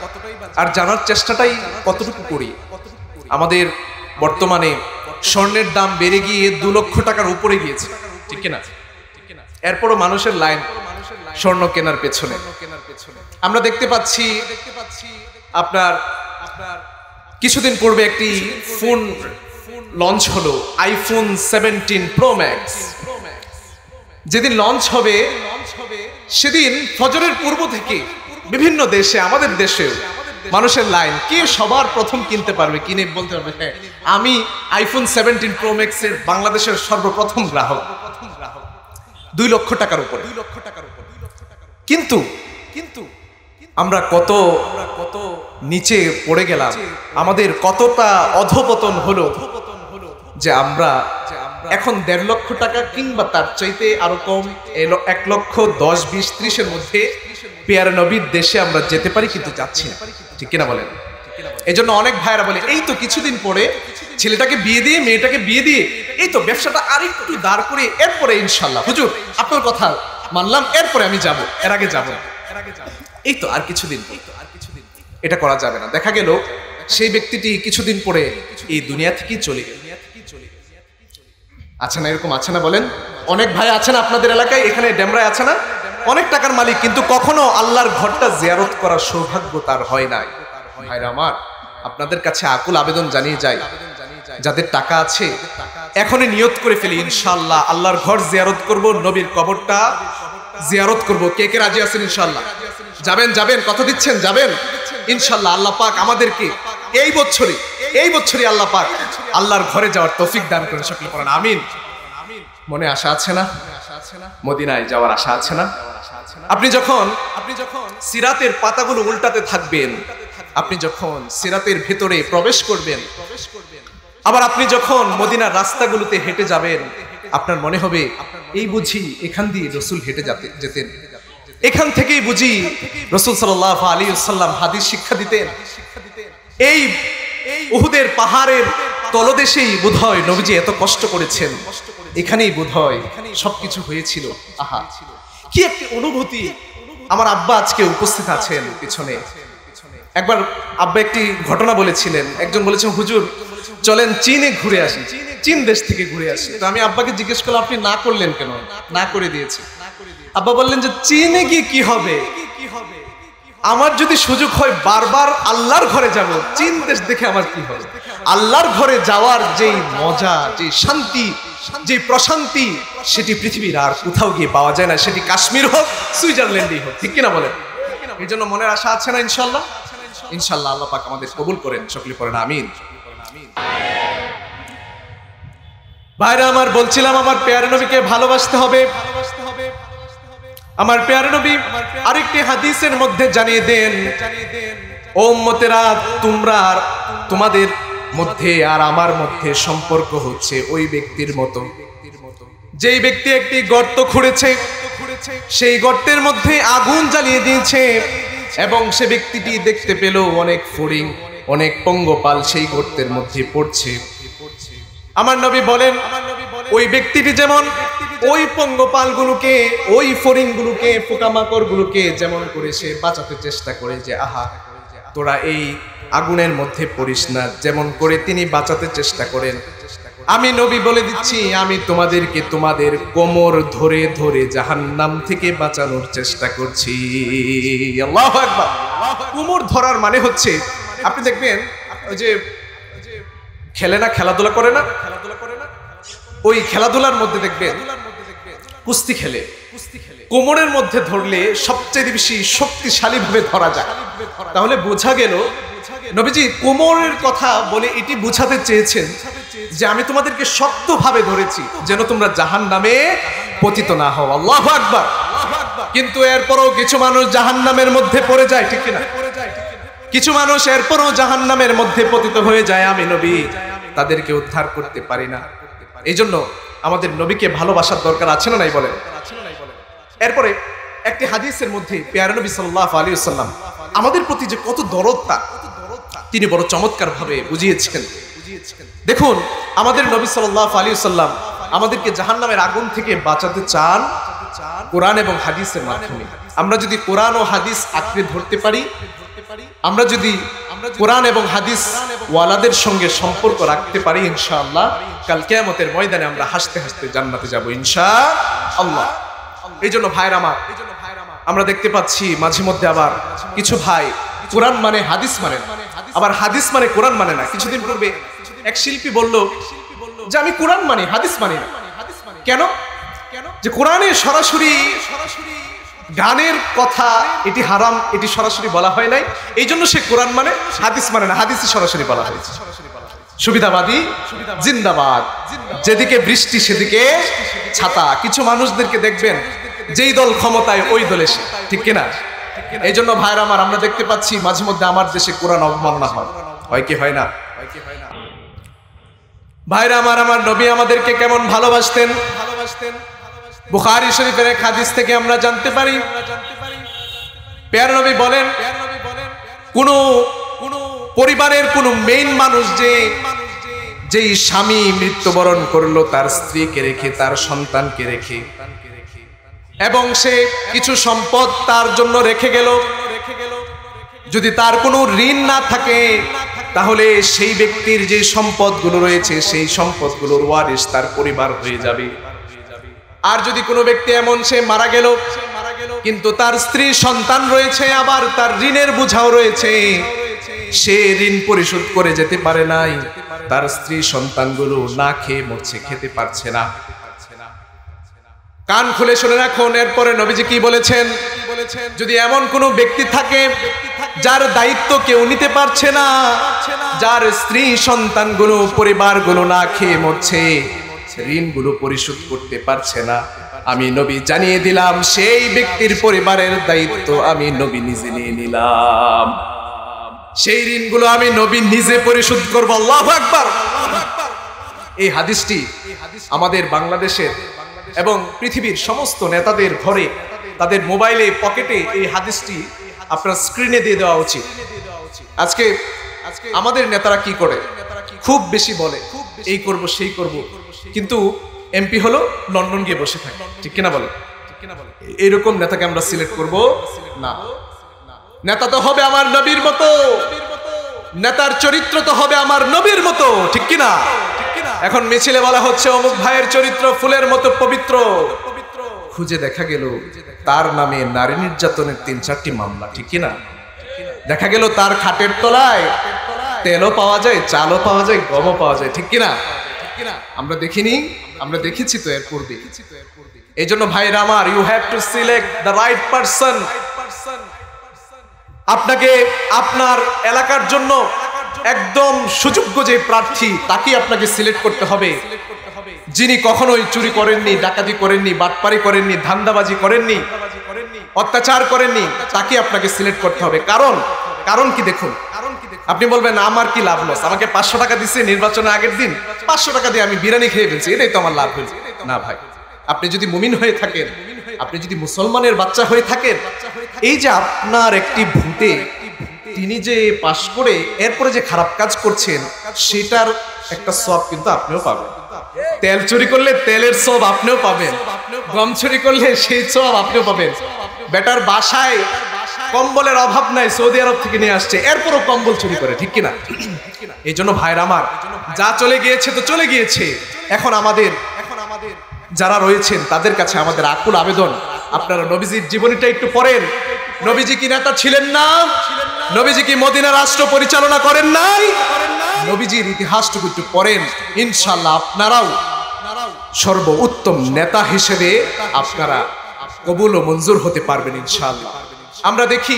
আর জানার চেষ্টাটাই কতটুকু করি। আমাদের বর্তমানে স্বর্ণের দাম বেড়ে গিয়ে 2 লক্ষ টাকার উপরে গিয়েছে, ঠিক কিনা? এরপরও মানুষের লাইন স্বর্ণ কেনার পেছনে। আমরা দেখতে পাচ্ছি আপনার কিছুদিন পূর্বে একটি ফোন লঞ্চ হলো, আইফোন 17 প্রো ম্যাক্স। যেদিন লঞ্চ হবে সেদিন ফজরের পূর্ব থেকে বিভিন্ন দেশে, আমাদের দেশেও মানুষের লাইন, কে সবার প্রথম কিনতে পারবে, কিনে বলতে পারবে হ্যাঁ আমি আইফোন 17 প্রো ম্যাক্স এর বাংলাদেশের সর্বপ্রথম গ্রাহক। 2 লক্ষ টাকার উপরে। কিন্তু আমরা কত নিচে পড়ে গেলাম, আমাদের কতটা অধপতন হলো যে আমরা এখন 1.5 লক্ষ টাকা কিংবা তার চাইতে আরো কম 1 লক্ষ 10, 20, 30 এর মধ্যে পেয়ারা নবীর দেশে আমরা যেতে পারি, কিন্তু যাচ্ছি না, ঠিক কিনা বলেন? এই জন্য অনেক ভাইয়েরা বলে এই তো কিছুদিন পরে ছেলেটাকে বিয়ে দিয়ে মেয়েটাকে বিয়ে দিয়ে এই তো ব্যবসাটা আরেকটু দাঁড় করে এরপরে ইনশাল্লাহ হুজুর আপনার কথা মানলাম, এরপরে আমি যাব, এর আগে যাব, এই তো আর কিছুদিন। এটা করা যাবে না। দেখা গেল সেই ব্যক্তিটি কিছুদিন পরে এই দুনিয়া থেকেই চলে গেল। আছে না এরকম? আছে না বলেন? অনেক ভাই আছে না আপনাদের এলাকায়, এখানে ডেমরায় আছে না, অনেক টাকার মালিক, কিন্তু কখনো আল্লাহর ঘরটা জিয়ারত করার সৌভাগ্য তার হয় নাই। ভাইরা আমার, আপনাদের কাছে আকুল আবেদন জানিয়ে যাই, যাদের টাকা আছে এখনই নিয়ত করে ফেলি ইনশাআল্লাহ আল্লাহর ঘর জিয়ারত করব, নবীর কবরটা জিয়ারত করব। কে কে রাজি আছেন ইনশাআল্লাহ? যাবেন যাবেন, কথা দিচ্ছেন যাবেন ইনশাআল্লাহ। আল্লাহ পাক আমাদেরকে এই বছরই আল্লাহ পাক আল্লাহর ঘরে যাওয়ার তৌফিক দান করেন। সকলে পড়েন আমিন। মনে আশা আছে না? মদিনায় যাওয়ার আশা আছে না? আপনি যখন সিরাতের পাতাগুলো উল্টাতে থাকবেন, আপনি যখন সিরাতের ভেতরে প্রবেশ করবেন, আবার আপনি যখন মদিনার রাস্তাগুলোতে হেঁটে যাবেন, আপনার মনে হবে এই বুঝি এখান দিয়ে রাসূল হেঁটে যেতেন, এখান থেকেই বুঝি রাসূল সাল্লাল্লাহু আলাইহি ওয়াসাল্লাম হাদিস শিক্ষা দিতেন, এই উহুদের পাহাড়ের তলদেশেই বোধহয় নবীজি এত কষ্ট করেছেন, এখানেই বোধহয় সবকিছু হয়েছিল। আহা, কি একটি অনুভূতি! আমার আব্বা আজকে উপস্থিত আছেন পিছনে। একবার আব্বা একটি ঘটনা বলেছিলেন, একজন বলেছেন হুজুর চলেন চীনে ঘুরে আসি, চীন দেশ থেকে ঘুরে আসি। তো আমি আব্বাকে জিজ্ঞেস করলাম আপনি না করলেন কেন? না করে দিয়েছে। আব্বা বললেন যে চীনে গিয়ে কি হবে, আমার যদি সুযোগ হয় বারবার আল্লাহর ঘরে যাব, চীন দেশ দেখে আমার কি হবে? আল্লাহর ঘরে যাওয়ার যেই মজা, যে শান্তি, যে প্রশান্তি, সেটি পৃথিবীর আর কোথাও গিয়ে পাওয়া যায় না, সেটি কাশ্মীর হোক সুইজারল্যান্ডই হোক, ঠিক কিনা বলেন? এই জন্য মনের আশা আছে না ইনশাল্লাহ? ইনশাল্লাহ আল্লাহ পাক আমাদের কবুল করেন। সকলে পড়েন আমিন। ভাইরা আমার, বলছিলাম আমার প্যারে নবীকে ভালোবাসতে হবে। আমার প্যারে নবী আরেকটি হাদিসের মধ্যে জানিয়ে দেন, ও উম্মতেরা, তোমাদের মধ্যে আর আমার মধ্যে সম্পর্ক হচ্ছে ওই ব্যক্তির মতো, যেই ব্যক্তি একটি গর্ত খুঁড়েছে, সেই গর্তের মধ্যে আগুন জ্বালিয়ে দিয়েছে এবং সে ব্যক্তিটি দেখতে পেল অনেক ফড়িং, অনেক পঙ্গপাল সেই গর্তের মধ্যে পড়ছে। আমার নবী বলেন ওই ব্যক্তিটি যেমন ওই পঙ্গপালগুলোকে, ওই ফড়িংগুলোকে, পোকামাকড়গুলোকে যেমন করে সে বাঁচাতে চেষ্টা করে যে আহা তোরা এই আগুনের মধ্যে পড়িস না, যেমন করে তিনি বাঁচাতে চেষ্টা করেন, আমি নবী বলে দিচ্ছি আমি তোমাদেরকে তোমাদের কোমর ধরে ধরে জাহান্নাম থেকে বাঁচানোর চেষ্টা করছি। আল্লাহু আকবার। কোমর ধরার মানে হচ্ছে, আপনি দেখবেন ওই যে খেলাধুলা করে না, ওই খেলাধুলার মধ্যে দেখবেন কুস্তি খেলে, কোমরের মধ্যে ধরলে সবচেয়ে বেশি শক্তিশালী ভাবে ধরা যায়। তাহলে বোঝা গেল নবীজি কোমরের কথা বলে এটি বোঝাতে চেয়েছেন যে আমি তোমাদেরকে শক্তভাবে ধরেছি যেন তোমরা জাহান্নামে পতিত না হও। আল্লাহু আকবার। কিন্তু এরপরও কিছু মানুষ জাহান্নামের মধ্যে পড়ে যায়, ঠিক কিনা? কিছু মানুষ এরপরও জাহান্নামের মধ্যে পতিত হয়ে যায়, আমি নবী তাদেরকে উদ্ধার করতে পারি না। এই জন্য আমাদের নবীকে ভালোবাসার দরকার আছে না নাই বলেন? এরপরে একটি হাদিসের মধ্যে প্যারা নবী সাল্লাল্লাহু আলাইহি ওয়াসাল্লাম আমাদের প্রতি যে কত দরদটা তিনি বড় চমৎকার ভাবে বুঝিয়েছেন। দেখুন, আমাদের নবী সাল্লাল্লাহু আলাইহি ওয়াসাল্লাম আমাদেরকে জাহান্নামের আগুন থেকে বাঁচাতে চান কোরআন এবং হাদিসের মাধ্যমে। আমরা যদি কোরআন ও হাদিস আঁকড়ে ধরতে পারি, আমরা যদি কোরআন এবং হাদিস ওয়ালাদের সঙ্গে সম্পর্ক রাখতে পারি, ইনশাআল্লাহ কাল কিয়ামতের ময়দানে আমরা হাসতে হাসতে জান্নাতে যাব ইনশাআল্লাহ। এই জন্য ভাইরা আমার, আমরা দেখতে পাচ্ছি মাঝে মধ্যে আবার কিছু ভাই কোরআন মানে হাদিস মানে, আবার হাদিস মানে কোরআন মানে না। কিছুদিন পূর্বে এক শিল্পী বলল যে আমি কোরআন মানি, হাদিস মানি না। কেন? যে কোরআনে সরাসরি গানের কথা এটি হারাম, এটি সরাসরি বলা হয় নাই, এই জন্য সে কোরআন মানে, হাদিস মানে না। হাদিসে সরাসরি বলা হয়েছে। সুবিধাবাদী জিন্দাবাদ, যেদিকে বৃষ্টি সেদিকে ছাতা। কিছু মানুষদেরকে দেখবেন যেই দল ক্ষমতায় ওই দলে সে, ঠিক কিনা? এই জন্য ভাইরা আমার, আমরা দেখতে পাচ্ছি মাঝে মধ্যে আমার দেশে কোরআন অবমাননা হয় কি হয় না? ভাইরা আমার, আমার নবী আমাদেরকে কেমন ভালোবাসতেন বুখারী শরীফের এক হাদিস থেকে আমরা জানতে পারি। প্যারা নবী বলেন, কোন পরিবারের কোনো মেইন মানুষ যেই স্বামী মৃত্যুবরণ করলো তার স্ত্রীকে রেখে, তার সন্তানকে রেখে, এবং সে কিছু সম্পদ তার জন্য রেখে গেল, যদি তার কোনো ঋণ না থাকে তাহলে সেই ব্যক্তির যে সম্পদগুলো রয়েছে সেই সম্পদগুলোর ওয়ারিশ তার পরিবার হয়ে যাবে। আর যদি কোনো ব্যক্তি এমন সে মারা গেল কিন্তু তার স্ত্রী সন্তান রয়েছে, আবার তার ঋণের বোঝাও রয়েছে, সে ঋণ পরিশোধ করে যেতে পারে নাই, তার স্ত্রী সন্তানগুলো না খেয়ে মরছে, খেতে পারছে না। কান খুলে শুনে রাখুন, এরপরে নবীজি কি বলেছেন? যদি এমন কোনো ব্যক্তি থাকে যার দায়িত্ব কেউ নিতে পারছে না, যার স্ত্রী সন্তানগুলো পরিবারগুলো না খেয়ে মরছে, ঋণগুলো পরিশোধ করতে পারছে না, আমি নবী জানিয়ে দিলাম সেই ব্যক্তির পরিবারের দায়িত্ব আমি নবী নিজে নিয়ে নিলাম। সেই ঋণগুলো আমি নবী নিজে পরিশোধ করব। আল্লাহু আকবার। এই হাদিসটি আমাদের বাংলাদেশের এবং পৃথিবীর সমস্ত নেতাদের ঘরে, তাদের মোবাইলে, পকেটে এই হাদিসটি আপনার স্ক্রিনে দিয়ে দেওয়া উচিত। আজকে আমাদের নেতারা কি করে? খুব বেশি বলে এই করব সেই করব, কিন্তু এমপি হলো লন্ডন গিয়ে বসে থাকে, ঠিক কিনা বলে? এরকম নেতাকে আমরা সিলেক্ট করব না। নেতা তো হবে আমার নবীর মতো, নেতার চরিত্র তো হবে আমার নবীর মতো, ঠিক কিনা? এখন মিছিলে বলা হচ্ছে অমুক ভাইয়ের চরিত্র ফুলের মতো পবিত্র, খুঁজে দেখা গেল তার নামে নারী নির্যাতনের 3-4টি মামলা, ঠিক কিনা? দেখা গেল তার খাটের তলায় তেলও পাওয়া যায়, চালও পাওয়া যায়, গমও পাওয়া যায়, ঠিক কিনা? আমরা দেখিনি, আমরা দেখেছি তো এর পূর্বে। এই জন্য ভাইরা আমার, you have to select the right person. আপনাকে আপনার এলাকার জন্য একদম সুযোগ্য যে প্রার্থী তাকে আপনাকে সিলেক্ট করতে হবে, যিনি কখনোই চুরি করেননি, ডাকাতি করেননি, বাটপারি করেননি, ধান্দাবাজি করেননি, অত্যাচার করেননি, তাকে আপনাকে সিলেক্ট করতে হবে। কারণ কি দেখুন, আপনি বলবেন আমার কি লাভ লস, আমাকে 500 টাকা দিচ্ছে নির্বাচনের আগের দিন, 500 টাকা দিয়ে আমি বিরিয়ানি খেয়ে ফেলছি, এটাই তো আমার লাভ হয়েছে না ভাই। আপনি যদি মুমিন হয়ে থাকেন, আপনি যদি মুসলমানের বাচ্চা হয়ে থাকেন, এই যে আপনার একটি ভোটে তিনি যে পাশ করে এরপরে যে খারাপ কাজ করছেন সেটার একটা সওয়াব কিন্তু আপনিও পাবেন। তেল চুরি করলে তেলের সওয়াব আপনিও পাবেন, গম চুরি করলে সেই সওয়াব আপনিও পাবেন। বেটার বাসায় কম্বলের অভাব নাই, সৌদি আরব থেকে নিয়ে আসছে, এরপরও কম্বল চুরি করে, ঠিক কিনা? এই জন্য ভাইরা আমার, যা চলে গিয়েছে তো চলে গিয়েছে। এখন আমাদের যারা রয়েছেন তাদের কাছে আমাদের আকুল আবেদন, আপনারা নবীজির জীবনীটা একটু পড়েন। নবীজি কি নেতা ছিলেন না? নবীজি কি মদিনা রাষ্ট্র পরিচালনা করেন নাই? নবীজির ইতিহাসটুকু একটু পড়েন, ইনশাআল্লাহ আপনারাও সর্বোত্তম নেতা হিসেবে আপনারা কবুল ও মঞ্জুর হতে পারবেন ইনশাআল্লাহ। আমরা দেখি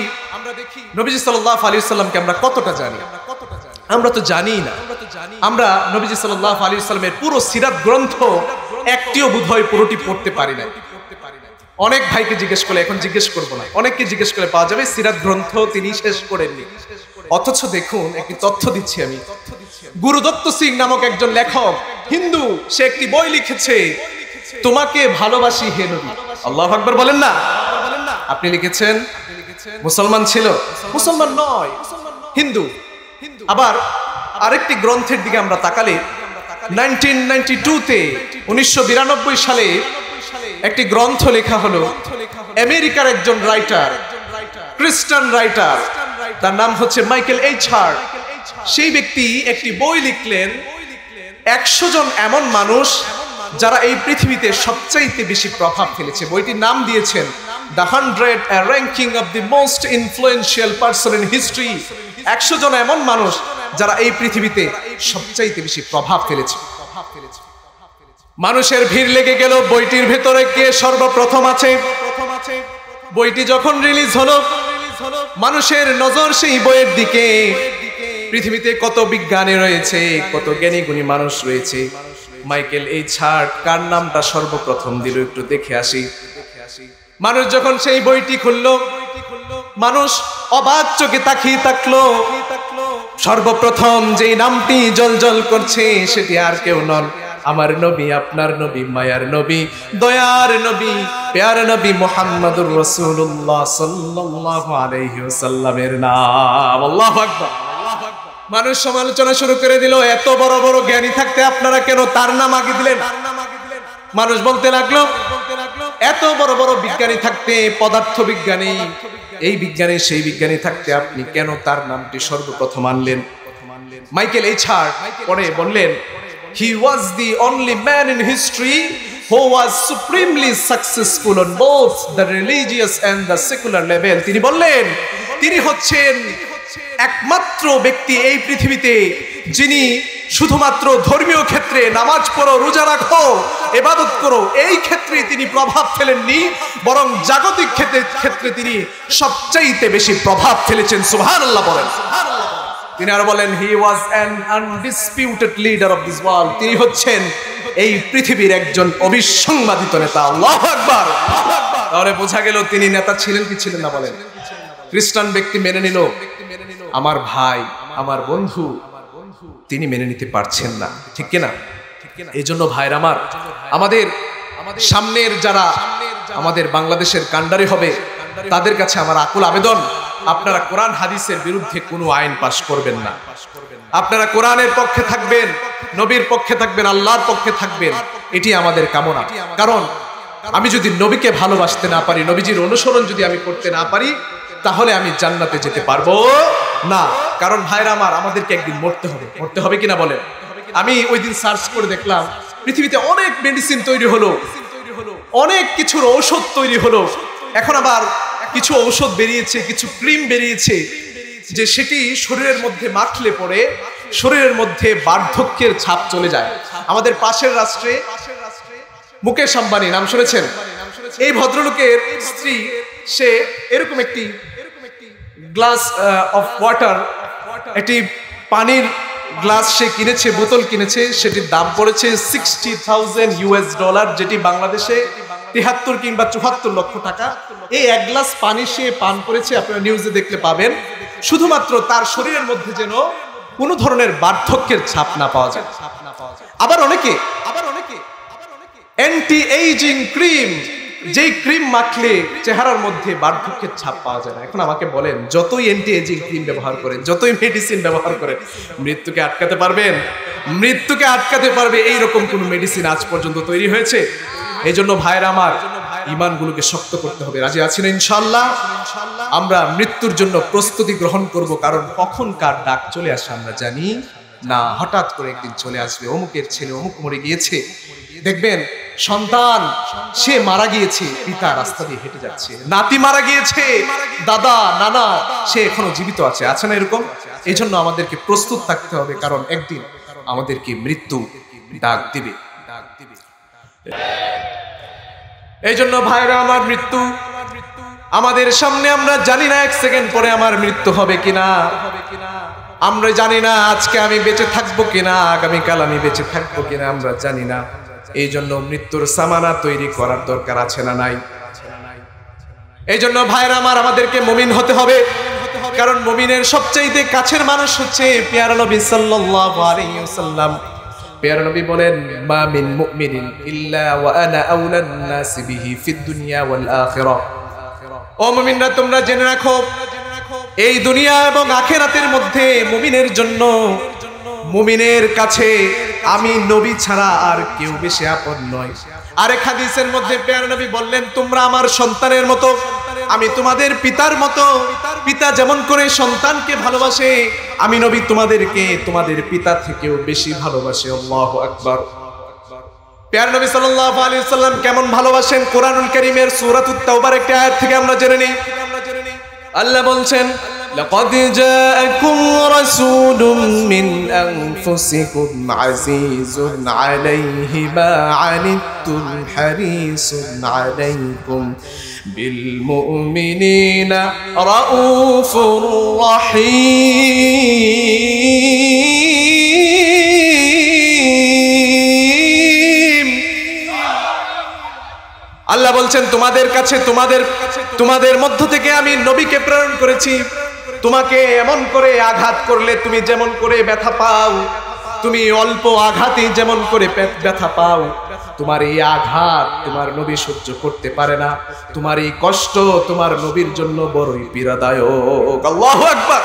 নবীজি সাল্লাল্লাহু আলাইহি ওয়াসাল্লামকে আমরা কতটা জানি? আমরা তো জানি না। আমরা নবীজি সাল্লাল্লাহু আলাইহি ওয়াসাল্লামের পুরো সিরাত গ্রন্থ একটিও বোধহয় পুরোটি পড়তে পারি না। অনেক ভাইকে জিজ্ঞেস করলে, এখন জিজ্ঞেস করব না, অনেককে জিজ্ঞেস করে পাওয়া যাবে সিরাত গ্রন্থ তিনি শেষ করেননি। অথচ দেখুন, একটি তথ্য দিচ্ছি আমি, গুরুদত্ত সিং নামক একজন লেখক হিন্দু, সে একটি বই লিখেছে, তোমাকে ভালোবাসি হে নবী। আল্লাহু আকবার বলেন না? আপনি লিখেছেন, মুসলমান ছিল? মুসলমান নয়, হিন্দু। আবার আরেকটি গ্রন্থের দিকে আমরা তাকালে 1992-তে 1992 সালে একটি গ্রন্থ লেখা হলো আমেরিকার একজন রাইটার, খ্রিস্টান রাইটার, তার নাম হচ্ছে মাইকেল এইচ হার্ট। সেই ব্যক্তি একটি বই লিখলেন, 100 জন এমন মানুষ যারা এই পৃথিবীতে সবচাইতে বেশি প্রভাব ফেলেছে। বইটির নাম দিয়েছেন the 100 ranking of the most influential person in history. 100 জন এমন মানুষ যারা এই পৃথিবীতে সবচাইতে বেশি প্রভাব ফেলেছে। মানুষের ভিড় লেগে গেল বইটির ভেতরে কে সর্বপ্রথম আছে। বইটি যখন রিলিজ হলো, মানুষের নজর সেই বইয়ের দিকে। পৃথিবীতে কত বিজ্ঞানী রয়েছে, কত জ্ঞানী গুণী মানুষ রয়েছে, মাইকেল এইচ হার্ট কার নামটা সর্বপ্রথম দিল একটু দেখে আসি। মানুষ যখন সেই বইটি খুললো, মানুষ অবাক চোখে তাকিয়ে থাকলো। সর্বপ্রথম যেই নামটি জ্বলজ্বল করছে সেটি আর কেউ নন, আমার নবী, আপনার নবী, মায়ার নবী, দয়ার নবী, প্যার নবী মুহাম্মদুর রাসূলুল্লাহ সাল্লাল্লাহু আলাইহি ওয়াসাল্লামের নাম। আল্লাহু আকবার। মানুষ সমালোচনা শুরু করে দিল, এত বড় বড় জ্ঞানী থাকতে আপনারা কেন তার নাম আগে দিলেন? মানুষ বলতে লাগলো, এত বড় বড় বিজ্ঞানী থাকতে, পদার্থ বিজ্ঞানী, এই বিজ্ঞানী সেই বিজ্ঞানী থাকতে আপনি কেন তার নামটি সর্বপ্রথম আনলেন? মাইকেল এইচ হার্ট পরে বললেন, he was the only man in history who was supremely successful on both the religious and the secular level. তিনি বললেন, তিনি হচ্ছেন একমাত্র ব্যক্তি এই পৃথিবীতে যিনি শুধুমাত্র ধর্মীয় ক্ষেত্রে নামাজ পড়ো, রোজা রাখো, ইবাদত করো এই ক্ষেত্রে তিনি প্রভাব ফেলেননি, বরং জাগতিক ক্ষেত্রে তিনি সবচাইতে বেশি প্রভাব ফেলেছেন। সুবহানাল্লাহ বলেন। তিনি আরো বলেন, he was an undisputed leader of this world. তিনি হচ্ছেন এই পৃথিবীর একজন অবিসংবাদিত নেতা। আল্লাহু আকবার। তাহলে বোঝা গেল তিনি নেতা ছিলেন কি ছিলেন না? বলেন। খ্রিস্টান ব্যক্তি মেনে নিল, আমার ভাই, আমার বন্ধু, তিনি মেনে নিতে পারছেন না, ঠিক কিনা? এই জন্য ভাইরা আমার, আমাদের সামনের যারা আমাদের বাংলাদেশের কান্ডারি হবে, তাদের কাছে আমার আকুল আবেদন, আপনারা কোরআন হাদিসের বিরুদ্ধে কোনো আইন পাশ করবেন না। আপনারা কোরআনের পক্ষে থাকবেন, নবীর পক্ষে থাকবেন, আল্লাহর পক্ষে থাকবেন, এটি আমাদের কামনা। কারণ আমি যদি নবীকে ভালোবাসতে না পারি, নবীজির অনুসরণ যদি আমি করতে না পারি, তাহলে আমি জান্নাতে যেতে পারবো না। কারণ ভাইরা আমার, আমাদেরকে একদিন মরতে হবে। মরতে হবে কিনা বলেন? আমি ওই দিন সার্চ করে দেখলাম, পৃথিবীতে অনেক মেডিসিন তৈরি হলো, অনেক কিছুর ঔষধ তৈরি হলো, এখন আবার কিছু ঔষধ বেরিয়েছে, কিছু ক্রিম বেরিয়েছে, যে সেটি শরীরের মধ্যে মাখলে পরে শরীরের মধ্যে বার্ধক্যের ছাপ চলে যায়। আমাদের পাশের রাষ্ট্রে মুকেশ আম্বানি নাম শুনেছেন? এই ভদ্রলোকের স্ত্রী, সে এরকম একটি গ্লাস অফ ওয়াটার, একটি পানির গ্লাস সে কিনেছে, বোতল কিনেছে, সেটির দাম পড়েছে $60,000, যেটি বাংলাদেশে 73 কিংবা 74 লক্ষ টাকা। এই এক গ্লাস পানি সে পান করেছে, আপনারা নিউজে দেখলে পাবেন, শুধুমাত্র তার শরীরের মধ্যে যেন কোনো ধরনের বার্ধক্যের ছাপ না পাওয়া যায়। আবার অনেকে অ্যান্টি এইজিং ক্রিম, যেই ক্রিম মাখলে চেহারার মধ্যে বার্ধক্যের ছাপ পাওয়া যায় না। এখন আমাকে বলেন, যতই অ্যান্টি এজিং ক্রিম ব্যবহার করেন, যতই মেডিসিন ব্যবহার করেন, মৃত্যুকে আটকাতে পারবেন? মৃত্যুকে আটকাতে পারবে এইরকম কোন মেডিসিন আজ পর্যন্ত তৈরি হয়েছে? এই জন্য ভাইরা আমার, ঈমানগুলোকে শক্ত করতে হবে। রাজি আছেন ইনশাআল্লাহ? আমরা মৃত্যুর জন্য প্রস্তুতি গ্রহণ করব, কারণ কখন কার ডাক চলে আসে আমরা জানি না। হঠাৎ করে একদিন চলে আসবে, অমুকের ছেলে অমুক মরে গিয়েছে, দেখবেন সন্তান সে মারা গিয়েছে, পিতা রাস্তা দিয়ে হেঁটে যাচ্ছে, নাতি মারা গিয়েছে, দাদা নানা সে এখনো জীবিত আছে, আছে না এরকম? এই জন্য আমাদেরকে প্রস্তুত থাকতে হবে, কারণ একদিন আমাদেরকে মৃত্যু ডাক দিবে। এই জন্য ভাইরা আমার, মৃত্যু আমাদের সামনে, আমরা জানি না 1 সেকেন্ড পরে আমার মৃত্যু হবে কিনা, আমরা জানি না আজকে আমি বেঁচে থাকবো কিনা, আগামীকাল আমি বেঁচে থাকবো কিনা, আমরা জানি না। এই জন্য মৃত্যুর সামানা তৈরি করার দরকার আছে না নাই? এই জন্য ভাইরা আমার, আমাদেরকে মুমিন হতে হবে, কারণ মুমিনের সবচাইতে কাছের মানুষ হচ্ছে পেয়ারা নবী সাল্লাল্লাহু আলাইহি ওয়াসাল্লাম। পেয়ারা নবী বলেন, মা মিন মুমিনিন ইল্লা ওয়া আনা আউলান নাস বিহি ফিদ দুনিয়া ওয়াল আখিরাহ। ও মুমিনরা, তোমরা জেনে রাখো, এই দুনিয়া এবং আখিরাতের মধ্যে মুমিনের জন্য, মুমিনের কাছে আমি নবী ছাড়া আর কেউ বেশি আপন নয়। আরেক হাদিসের মধ্যে পেয়ারা নবী বললেন, তোমরা আমার সন্তানের মতো, আমি তোমাদের পিতার মতো। পিতা যেমন করে সন্তানকে ভালোবাসে, আমি নবী তোমাদেরকে তোমাদের পিতা থেকেও বেশি ভালোবাসে। আল্লাহু আকবার। পেয়ারা নবী সাল্লাল্লাহু আলাইহি ওয়াসাল্লাম কেমন ভালোবাসেন, কোরআনুল কারীমের সূরাতুত তাওবার একটি আয়াত থেকে আমরা জেনে নিই। আল্লাহ বলছেন, لقد جاءكم رسول من أنفسكم عزيز عليه ما عنتم حريص عليكم بالمؤمنين رؤوف رحيم। আল্লাহ বলছেন, তোমাদের কাছে, তোমাদের মধ্য থেকে আমি নবীকে প্রেরণ করেছি। তোমাকে এমন করে আঘাত করলে তুমি যেমন করে ব্যথা পাও, তুমি অল্প আঘাতে যেমন করে ব্যথা পাও, তোমার এই আঘাত তোমার নবী সহ্য করতে পারে না, তোমার এই কষ্ট তোমার নবীর জন্য বড়ই পীড়াদায়ক। আল্লাহু আকবার।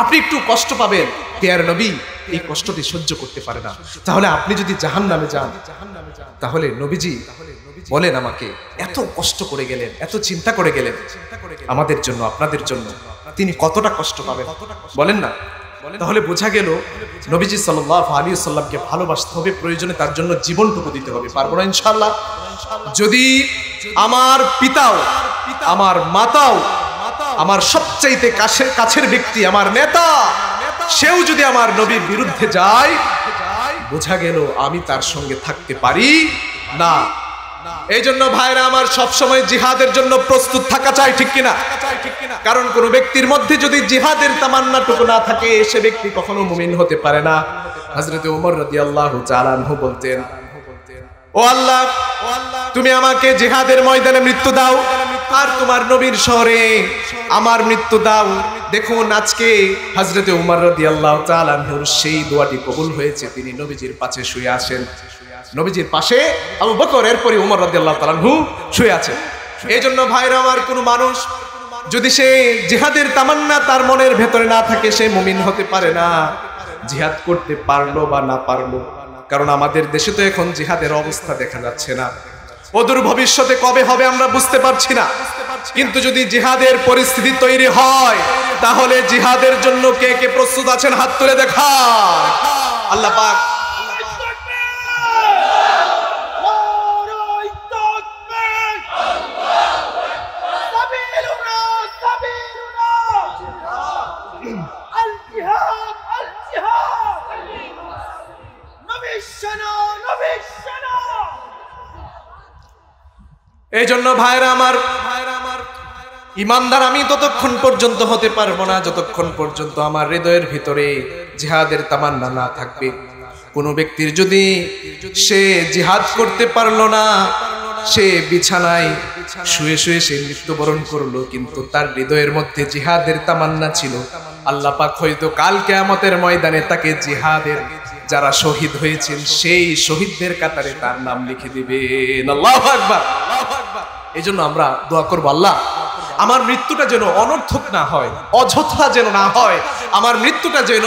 আপনি একটু কষ্ট পাবেন, প্রিয় নবী এই কষ্টটি সহ্য করতে পারে না। তাহলে আপনি যদি জাহান্নামে যান, তাহলে নবীজি বলেন আমাকে, এত কষ্ট করে গেলেন, এত চিন্তা করে গেলেন আমাদের জন্য, আপনাদের জন্য, তিনি কতটা কষ্ট পাবেন বলেন না। তাহলে বোঝা গেল নবীজি সাল্লাল্লাহু আলাইহি ওয়াসাল্লামকে ভালোবাসতে হবে, প্রয়োজনে তার জন্য জীবনটুকু দিতে হবে। পারবো না ইনশাআল্লাহ? যদি আমার পিতাও, আমার মাতাও, আমার সবচাইতে কাছের ব্যক্তি, আমার নেতা, সেও যদি আমার নবীর বিরুদ্ধে যায়, বোঝা গেল আমি তার সঙ্গে থাকতে পারি না। এই জন্য ভাইরা আমার, সবসময় জিহাদের জন্য প্রস্তুত থাকা চাই, ঠিক কিনা? কারণ কোন ব্যক্তির মধ্যে যদি জিহাদের তামান্নাটুকু না থাকে, সে ব্যক্তি কখনো মুমিন হতে পারে না। হযরত ওমর রাদিয়াল্লাহু তাআলা আনহু বলতেন, ও আল্লাহ, তুমি আমাকে জিহাদের ময়দানে মৃত্যু দাও, আর তোমার নবীর শহরে আমার মৃত্যু দাও। দেখুন আজকে হযরত ওমর রাদিয়াল্লাহু তাআলা আনহুর সেই দোয়াটি কবুল হয়েছে। তিনি নবীজির পাশে শুয়ে আছেন, নবীজির পাশে আবু বকর, এরপরে ওমর রাদিয়াল্লাহু তাআলা আনহু শুয়ে আছেন। এই জন্য ভাইরা আমার, কোন মানুষ যদি সে জিহাদের তামান্না তার মনের ভেতরে না থাকে, সে মুমিন হতে পারে না, জিহাদ করতে পারলো বা না পারলো। কারণ আমাদের দেশে তো এখন জিহাদের অবস্থা দেখা যাচ্ছে না, অদূর ভবিষ্যতে কবে হবে আমরা বুঝতে পারছি না। কিন্তু যদি জিহাদের পরিস্থিতি তৈরি হয়, তাহলে জিহাদের জন্য কে কে প্রস্তুত আছেন হাত তুলে দেখান। আল্লাহ পাক এই জন্য ভাইরা আমার, ইমানদার আমি ততক্ষণ পর্যন্ত হতে পারবো না যতক্ষণ পর্যন্ত আমার হৃদয়ের ভিতরে জিহাদের তামান্না না থাকবে। কোন ব্যক্তির যদি সে জিহাদ করতে পারলো না, সে বিছানায় শুয়ে শুয়ে সে মৃত্যুবরণ করলো, কিন্তু তার হৃদয়ের মধ্যে জিহাদের তামান্না ছিল, আল্লাহ পাক হয়তো কাল কিয়ামতের ময়দানে তাকে জিহাদের যারা শহীদ হয়েছেন সেই শহীদদের কাতারে তার নাম লিখে দিবেন। আল্লাহু আকবার। এই জন্য আমরা দোয়া করব, আল্লাহ আমার মৃত্যুটা যেন অনর্থক না হয়, অযথা যেন না হয়, আমার মৃত্যুটা যেন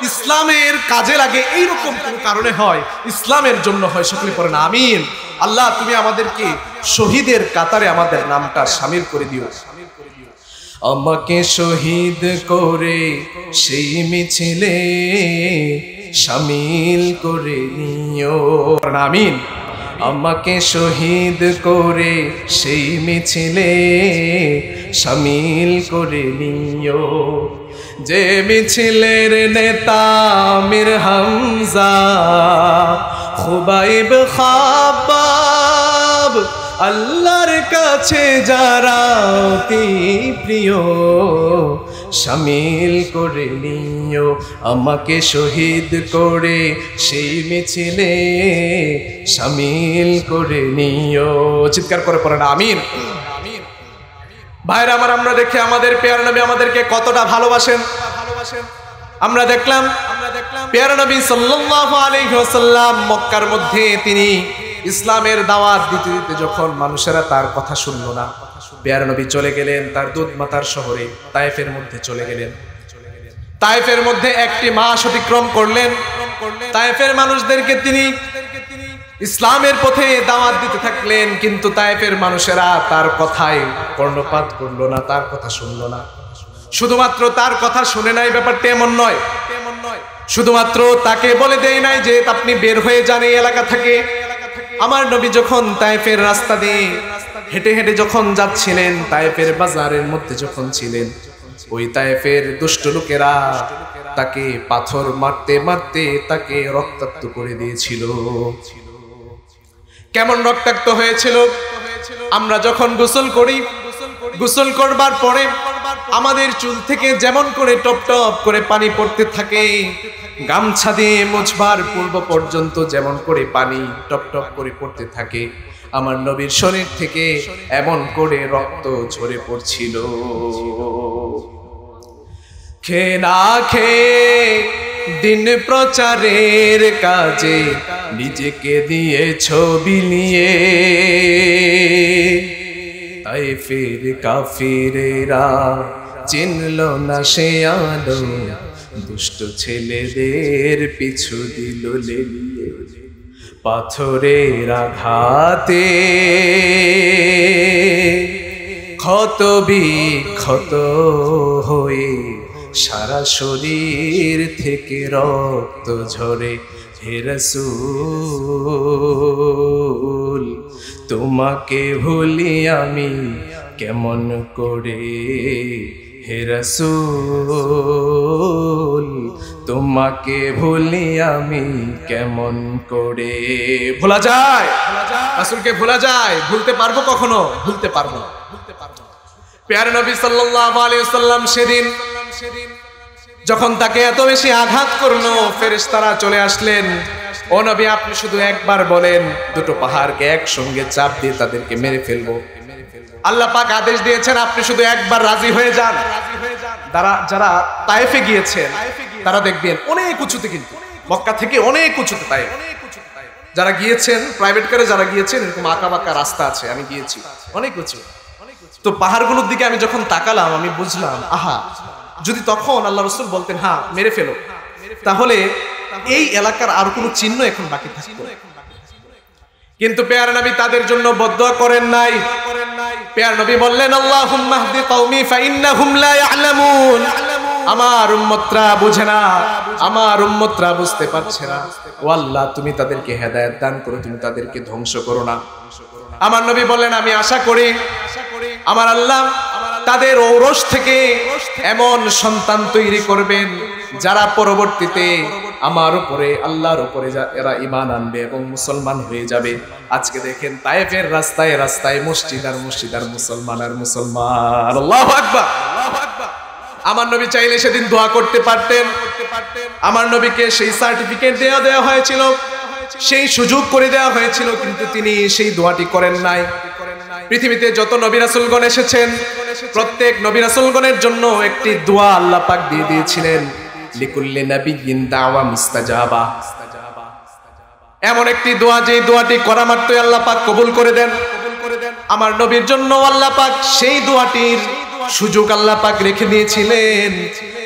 ইসলামের কাজে লাগে, এইরকম কোন কারণে হয়, ইসলামের জন্য হয়। সকলে পড়েন আমিন। আল্লাহ তুমি আমাদেরকে শহীদের কাতারে আমাদের নামটা শামিল করে দিও। আমাকে শহীদ করে সেই মিছিলে শামিল করে নিও, আমিন। আমাকে শহীদ করে সেই মিছিলে শামিল করে নিও, যে মিছিলের নেতা আমির হামজা, খুবাইব, খাব্বাব, আল্লাহর কাছে যারা অতি প্রিয়, শামিল করে নিও। আমাকে শহীদ করে সেই মিছিলে শামিল করে নিও। চিৎকার করে পড়েন আমিন। ভাইরা আমার, আমরা দেখি আমাদের প্যারা নবী আমাদেরকে কতটা ভালোবাসেন। আমরা দেখলাম প্যারা নবী সাল্লাল্লাহু আলাইহি ওয়াসাল্লাম মক্কার মধ্যে তিনি ইসলামের দাওয়াত দিতে দিতে যখন মানুষেরা তার কথা শুনল না, প্যারা নবী চলে গেলেন তার দুধ মাতার শহরে তায়েফের মধ্যে চলে গেলেন। তায়েফের মধ্যে একটি মাস অতিক্রম করলেন। তায়েফের মানুষদেরকে তিনি ইসলামের পথে দাওয়াত দিতে থাকলেন, কিন্তু তায়েফের মানুষেরা তার কথায় কর্ণপাত করলো না, তার কথা শুনলো না। শুধুমাত্র তার কথা শুনে নাই, ব্যাপারটা এমন নয়। শুধুমাত্র তাকে বলে দেয় নাই যে আপনি বের হয়ে যান এই এলাকা থেকে। আমার নবী যখন তায়েফের রাস্তা দিয়ে হেঁটে হেঁটে যখন যাচ্ছিলেন, তায়েফের বাজারের মধ্যে যখন ছিলেন, ওই তায়েফের দুষ্ট লোকেরা তাকে পাথর মারতে মারতে তাকে রক্তাক্ত করে দিয়েছিল। কেমন রক্তাক্ত হয়েছিল? আমরা যখন গোসল করি, গোসল করবার পরে আমাদের চুল থেকে যেমন করে টপ টপ করে পানি পড়তে থাকে, গামছা দিয়ে মুছবার পূর্ব পর্যন্ত যেমন করে পানি টপ টপ করে পড়তে থাকে, আমার নবীর শরীর থেকে এমন করে রক্ত ঝরে পড়ছিল। খেয়ে না খেয়ে দিন প্রচারের কাজে নিজেকে দিয়ে ছবি নিয়ে তায়েফের কাফিরেরা চিনল না সে আলো, দুষ্ট ছেলেদের পিছু দিল লেলিয়ে। পাথরের আঘাতে ক্ষত বিক্ষত হয়ে সারা শরীর থেকে রক্ত ঝরে। হে রাসূল তোমাকে ভুলি আমি কেমন করে, হে রাসূল তোমাকে ভুলি আমি কেমন করে। ভোলা যায়? রাসূলকে ভোলা যায়? ভুলতে পারবো কখনো? ভুলতে পারবো না। প্যারে নবী সাল্লাল্লাহু আলাইহি ওয়াসাল্লাম সেদিন যখন তাকে এত বেশি আঘাত করলো, ফেরেশতারা চলে আসলেন। ও নবী, আপনি শুধু একবার বলেন, দুটো পাহাড়কে একসঙ্গে চাপ দিয়ে তাদেরকে মেরে ফেলবো। আল্লাহ পাক আদেশ দিয়েছেন, আপনি শুধু একবার রাজি হয়ে যান। যারা তায়েফে গিয়েছেন তারা দেখবেন অনেক উঁচুতে, কিন্তু মক্কা থেকে অনেক উঁচুতে তায়েফ। যারা গিয়েছেন প্রাইভেট কারে, যারা গিয়েছেন এরকম আঁকা বাঁকা রাস্তা আছে, আমি গিয়েছি, অনেক উঁচু। তো পাহাড়গুলোর দিকে আমি যখন তাকালাম, আমি বুঝলাম, আহা, যদি তখন আল্লাহ রাসূল বলতেন হ্যাঁ মেরে ফেলো, তাহলে এই এলাকার আর কোনো চিহ্ন এখন বাকি থাকতো। কিন্তু পেয়ারা নবী তাদের জন্য বদদুয়া করেন নাই। পেয়ারা নবী বললেন, আল্লাহুম্মা হদি কওমি ফাইন্নাহুম লা ইয়ালামুন। আমার উম্মতরা বুঝে না, আমার উম্মতরা বুঝতে পারছে না। ও আল্লাহ, তুমি তাদেরকে হেদায়েত দান করো, তুমি তাদেরকে ধ্বংস করো না। আমার নবী বললেন, আমি আশা করি আমার আল্লাহ তাদের ঔরস থেকে এমন সন্তান তৈরি করবেন যারা পরবর্তীতে আমার উপরে, আল্লাহর উপরে এরা ঈমান আনবে এবং মুসলমান হয়ে যাবে। আজকে দেখেন তায়েফের রাস্তায় রাস্তায় মসজিদ আর মসজিদ আর মুসলমান আর মুসলমান। আল্লাহু আকবার। আমার নবী চাইলে সেদিন দোয়া করতে পারতেন। আমার নবীকে সেই সার্টিফিকেট দেওয়া হয়েছিল, সেই সুযোগ করে দেওয়া হয়েছিল, কিন্তু তিনি সেই দোয়াটি করেন নাই। পৃথিবীতে যত নবী রাসূলগণ এসেছেন, প্রত্যেক নবী রাসূলগণের জন্য একটি দোয়া আল্লাহ পাক দিয়ে দিয়েছিলেন, লিকুল্লি নাবিয়্যিন দাওয়া মুস্তাজাবা। এমন একটি দোয়া, যে দোয়াটি করা মাত্রই আল্লাহ পাক কবুল করে দেন। আমার নবীর জন্য আল্লাহ পাক সেই দোয়াটির সুযোগ আল্লাহ পাক রেখে দিয়েছিলেন,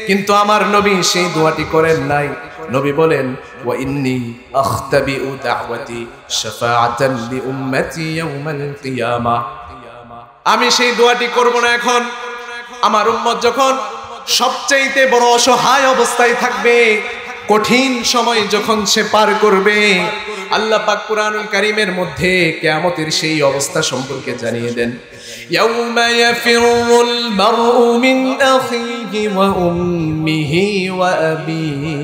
কিন্তু আমার নবী সেই দোয়াটি করেন নাই। নবী বলেন, ওয়া ইন্নী আখতাবিউ দাওয়াতি শাফাআতান লি উম্মতি ইয়াউমাল কিয়ামা। আমি সেই দোয়াটি করব না এখন। আমার উম্মত যখন সবচাইতে বড় অসহায় অবস্থায় থাকবে, কঠিন সময় যখন সে পার করবে, আল্লাহ পাক কুরআনুল কারীমের মধ্যে কিয়ামতের সেই অবস্থা সম্পর্কে জানিয়ে দেন, ইয়াউমা ইয়াফিরুল মারউ মিন আখিহি ওয়া উম্মিহি ওয়া আবিহি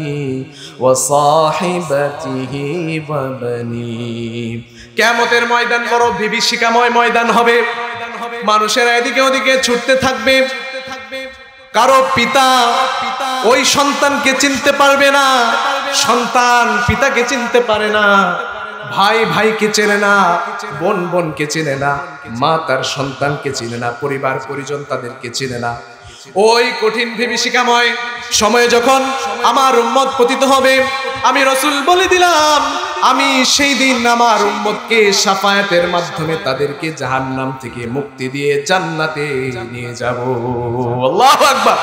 ওয়া সাহিবাতিহি ওয়া বানিহি। কিয়ামতের ময়দান বড় বিভীষিকাময় ময়দান হবে। মানুষেরা এদিকে ওদিকে ছুটতে থাকবে। কারো পিতা ওই সন্তানকে চিনতে পারবে না, সন্তান পিতাকে চিনতে পারে না, ভাই ভাইকে চেনে না, বোন বোনকে চেনে না, মা তার সন্তানকে চিনে না, পরিবার পরিজন তাদেরকে চিনে না। ওই কঠিন বিভীষিকাময় সময়ে যখন আমার উম্মত পতিত হবে, আমি রাসূল বলে দিলাম, আমি সেই দিন আমার উম্মতকে শাফায়াতের মাধ্যমে তাদেরকে জাহান্নাম থেকে মুক্তি দিয়ে জান্নাতে নিয়ে যাব। আল্লাহু আকবার,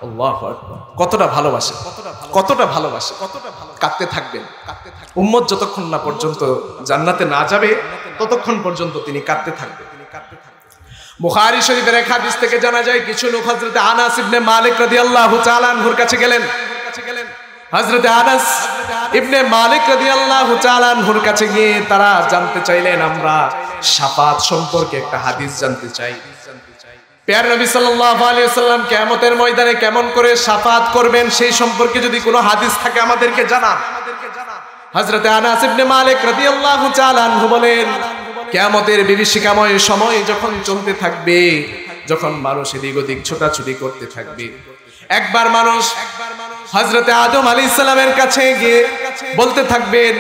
আল্লাহু আকবার। কতটা ভালোবাসে, কতটা ভালোবাসে, কতটা ভালো। কাঁদতে থাকবেন। উম্মত যতক্ষণ না পর্যন্ত জান্নাতে না যাবে, ততক্ষণ পর্যন্ত তিনি কাঁদতে থাকবেন। বুখারী শরীফের এক হাদিস থেকে জানা যায়, কিছু লোক হযরত আনাস ইবনে মালিক রাদিয়াল্লাহু তাআলা আনহুর কাছে গেলেন। হযরত আনাস ইবনে মালিক রাদিয়াল্লাহু তাআলা আনহুর কাছে গিয়ে তারা জানতে চাইলেন, আমরা শাফাত সম্পর্কে একটা হাদিস জানতে চাই। প্যার নবী সাল্লাল্লাহু আলাইহি ওয়াসাল্লাম কিয়ামতের ময়দানে কেমন করে শাফাত করবেন, সেই সম্পর্কে যদি কোনো হাদিস থাকে আমাদেরকে জানান। হযরত আনাস ইবনে মালিক রাদিয়াল্লাহু তাআলা আনহু বলেন, কিয়ামতের বিভীষিকাময় সময় যখন চলতে থাকবে, যখন মানুষ এদিক ওদিক ছোটাছুটি করতে থাকবে, একবার মানুষ হযরত আদম আলাইহিস সালামের কাছে গিয়ে বলতে থাকবেন,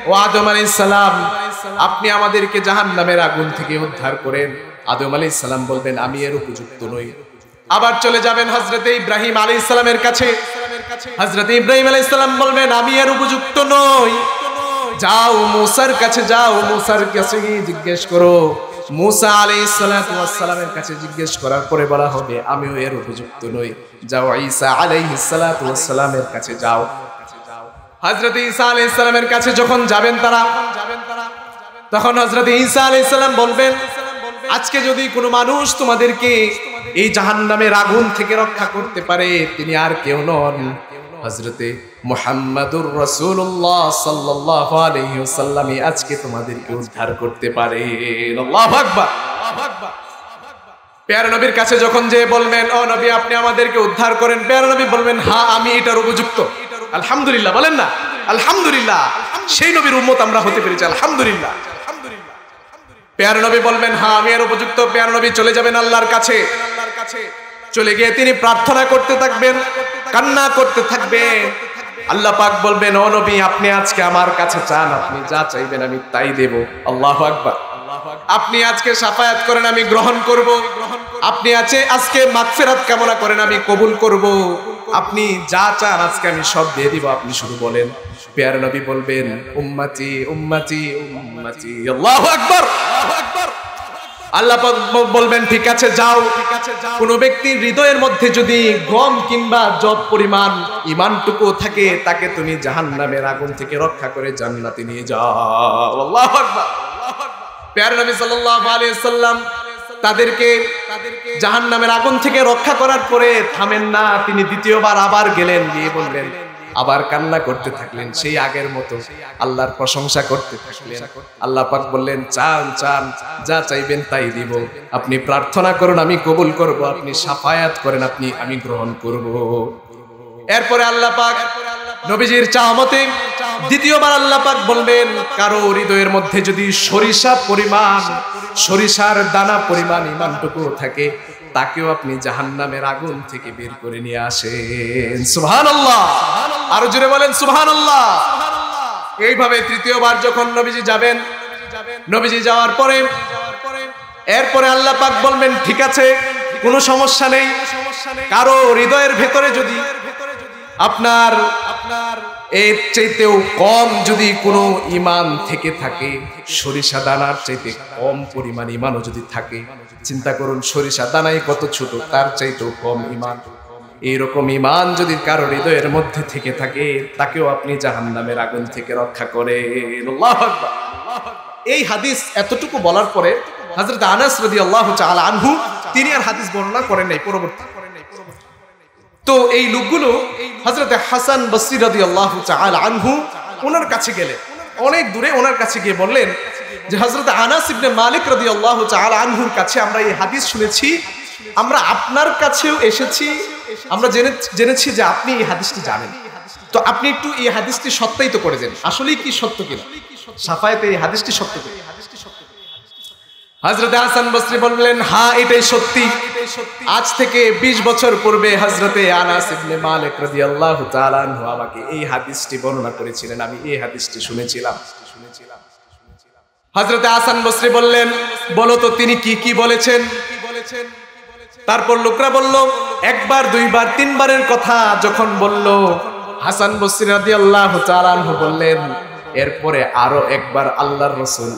ও আদম আলাইহিস সালাম, আপনি আমাদেরকে জাহান্নামের আগুন থেকে উদ্ধার করেন। আদম আলাইহিস সালাম বলবেন, আমি এর উপযুক্ত নই। আবার চলে যাবেন হযরত ইব্রাহিম আলাইহিস সালামের কাছে। হযরত ইব্রাহিম আলাইহিস সালাম বলবেন, আমি এর উপযুক্ত নই। যাও মুসার কাছে, যাও মুসার কাছে গিয়ে জিজ্ঞেস করো, মুসা আলাইহিস সালাতু ওয়াস সালামের কাছে জিজ্ঞেস করার পরে বলা হবে আমিও এর উপযুক্ত নই, যাও ঈসা আলাইহিস সালাতু ওয়াস সালামের কাছে যাও। হযরত ঈসা আলাইহিস সালামের কাছে যখন যাবেন তারা, তখন হযরত ঈসা আলাইহিস সালাম বলবেন, আজকে যদি কোনো মানুষ তোমাদেরকে এই জাহান্নামের আগুন থেকে রক্ষা করতে পারে, তিনি আর কেউ নন, হযরতে মুহাম্মাদুর রাসূলুল্লাহ সাল্লাল্লাহু আলাইহি ওয়াসাল্লামই আজকে তোমাদেরকে উদ্ধার করতে পারে। আল্লাহু আকবার। প্যারা নবীর কাছে যখন যে বলবেন, ও নবী আপনি আমাদেরকে উদ্ধার করেন, প্যারা নবী বলবেন, হ্যাঁ আমি এটার উপযুক্ত। আলহামদুলিল্লাহ বলেন না, আলহামদুলিল্লাহ, সেই নবীর উম্মত আমরা হতে পেরেছি, আলহামদুলিল্লাহ। প্যারা নবী বলবেন, হ্যাঁ আমি এর উপযুক্ত। প্যারা নবী চলে যাবেন আল্লাহর কাছে, চলে গিয়ে তিনি প্রার্থনা করতে থাকবেন, কান্না করতে থাকবেন। আল্লাহ পাক বলবেন, ও নবী আপনি আজকে আমার কাছে চান, আপনি যা চাইবেন আমি তাই দেব। আল্লাহু আকবার। আপনি আজকে শাফায়াত করেন, আমি গ্রহণ করব। আপনি আজকে মাগফিরাত কামনা করেন, আমি কবুল করব। আপনি যা চান আজকে আমি সব দিয়ে দিব, আপনি শুধু বলেন। প্যারা নবী বলবেন, উম্মতি উম্মতি উম্মতি। আল্লাহু আকবার। আল্লাহ পাক বলবেন, ঠিক আছে যাও। কোন ব্যক্তির হৃদয়ের মধ্যে যদি গম কিংবা যত পরিমাণ ঈমানটুকু থাকে, তাকে তুমি জাহান্নামের আগুন থেকে রক্ষা করে জান্নাতে নিয়ে যাও। আল্লাহু আকবার। প্যারা নবী সাল্লাল্লাহু আলাইহি ওয়াসাল্লাম তাদেরকে জাহান্নামের আগুন থেকে রক্ষা করার পরে থামেন না, তিনি দ্বিতীয়বার আবার গেলেন, গিয়ে বললেন, আবার কান্না করতে থাকলেন, সেই আগের মতো আল্লাহর প্রশংসা করতে থাকলেন। আল্লাহ পাক বললেন, চান চান, যা চাইবেন তাই দিব। আপনি প্রার্থনা করুন, আমি কবুল করব। আপনি শাফায়াত করেন, আমি গ্রহণ করব। এরপরে আল্লাহ পাক নবীজির চাহমতে দ্বিতীয়বার আল্লাহ পাক বলবেন, কারো হৃদয়ের মধ্যে যদি সরিষার দানা পরিমাণ ঈমানটুকু থাকে, তাকেও আপনি জাহান্নামের আগুন থেকে বের করে নিয়ে আসেন। সুবহানাল্লাহ। আরো জোরে বলেন সুবহানাল্লাহ। এইভাবে তৃতীয়বার যখন নবীজি যাবেন, নবীজি যাওয়ার পরে এরপরে আল্লাহ পাক বলবেন, ঠিক আছে কোনো সমস্যা নেই, কারো হৃদয়ের ভেতরে যদি আপনার এর চাইতেও কম যদি কোনো ঈমান থেকে থাকে, সরিষা দানার চাইতে কম পরিমাণ ঈমানও যদি থাকে, চিন্তা করুন সরিষা দানাই কত ছোট, তার চাইতেও কম ঈমান, এইরকম ঈমান যদি কারো হৃদয়ের মধ্যে থেকে থাকে, তাকেও আপনি জাহান্নামের আগুন থেকে রক্ষা করেন। আল্লাহু আকবার। এই হাদিস এতটুকু বলার পরে হযরত আনাস রাদিয়াল্লাহু তাআলা আনহু তিনি আর হাদিস বর্ণনা করেন নাই পরবর্তী। তো এই লোকগুলো হযরত হাসান বসরি রাদিয়াল্লাহু তাআলা আনহু ওনার কাছে গেলেন, অনেক দূরে ওনার কাছে গিয়ে বললেন যে হযরত আনাস ইবনে মালিক রাদিয়াল্লাহু তাআলা আনহুর কাছে আমরা এই হাদিস শুনেছি, আমরা আপনার কাছেও এসেছি, আমরা জেনেছি যে আপনি এই হাদিসটি জানেন, তো আপনি একটু এই হাদিসটি সত্যায়িত করে দেন, আসলেই কি সত্য কিনা, শাফায়াতে এই হাদিসটি সত্য কিনা। হযরত হাসান বসরি বললেন, হ্যাঁ এটাই সত্যি। আজ থেকে 20 বছর পূর্বে হযরতে আনাস ইবনে মালিক রাদিয়াল্লাহু তাআলা আনহু আমাকে এই হাদিসটি বর্ণনা করেছিলেন, আমি এই হাদিসটি শুনেছিলাম। হযরতে হাসান বসরি বললেন, বলো তো তিনি কি বলেছেন। তারপর লোকরা বলল, একবার দুইবার তিনবারের কথা যখন বলল, হাসান বসরি রাদিয়াল্লাহু তাআলা আনহু বললেন, এরপরে আরো একবার আল্লাহর রাসূল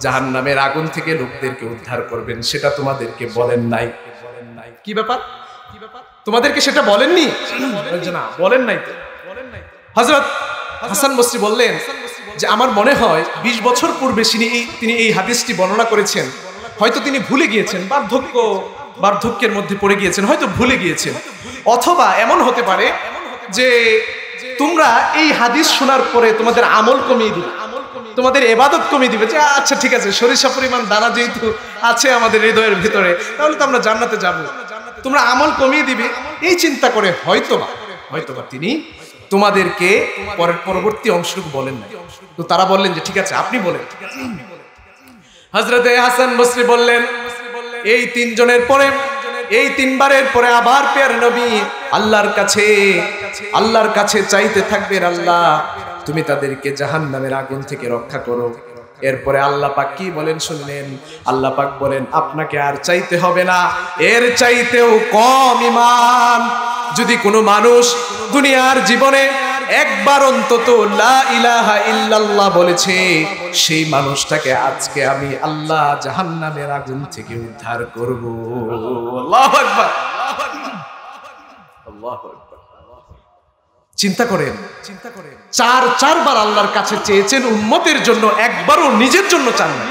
জাহান্নামের আগুন থেকে লোকদেরকে উদ্ধার করবেন, সেটা তোমাদেরকে বলেন নাই। কি ব্যাপার, তোমাদেরকে সেটা বলেননি? না, বলেন নাই তো। হযরত হাসান বসরি বললেন যে আমার মনে হয় 20 বছর পূর্বে তিনি এই হাদিসটি বর্ণনা করেছেন, হয়তো তিনি ভুলে গিয়েছেন, বার্ধক্যের মধ্যে পড়ে গিয়েছেন, হয়তো ভুলে গিয়েছেন, অথবা এমন হতে পারে যে তোমরা এই হাদিস শোনার পরে তোমাদের আমল কমিয়ে দিবে, তোমাদের ইবাদত কমিয়ে দিবে, যে আচ্ছা ঠিক আছে সরিষা পরিমাণ দানা যেহেতু আছে আমাদের হৃদয়ের ভিতরে, তাহলে তো আমরা জান্নাতে যাব, তোমরা আমল কমিয়ে দিবে, এই চিন্তা করে হয়তোবা তিনি তোমাদেরকে পরবর্তী অংশটুকু বলেন না। তো তারা বললেন যে ঠিক আছে আপনি বলেন। হযরতে হাসান বসরি বললেন, এই এই তিনবারের পরে আবার প্যার নবী আল্লাহর কাছে চাইতে থাকবেন, আল্লাহ তুমি তাদেরকে জাহান্নামের আগুন থেকে রক্ষা করো। এরপরে আল্লাহ পাক কি বলেন শুনলেন, আল্লাহ পাক বলেন, আপনাকে আর চাইতে হবে না, এর চাইতেও কম ঈমান যদি কোনো মানুষ দুনিয়ার জীবনে একবার অন্তত লা ইলাহা ইল্লাল্লাহ বলেছে, সেই মানুষটাকে আজকে আমি আল্লাহ জাহান্নামের আগুন থেকে উদ্ধার করব। আল্লাহু আকবার, আল্লাহু আকবার। চিন্তা করেন, চারবার আল্লাহর কাছে চেয়েছেন উম্মতের জন্য, একবারও নিজের জন্য চান না।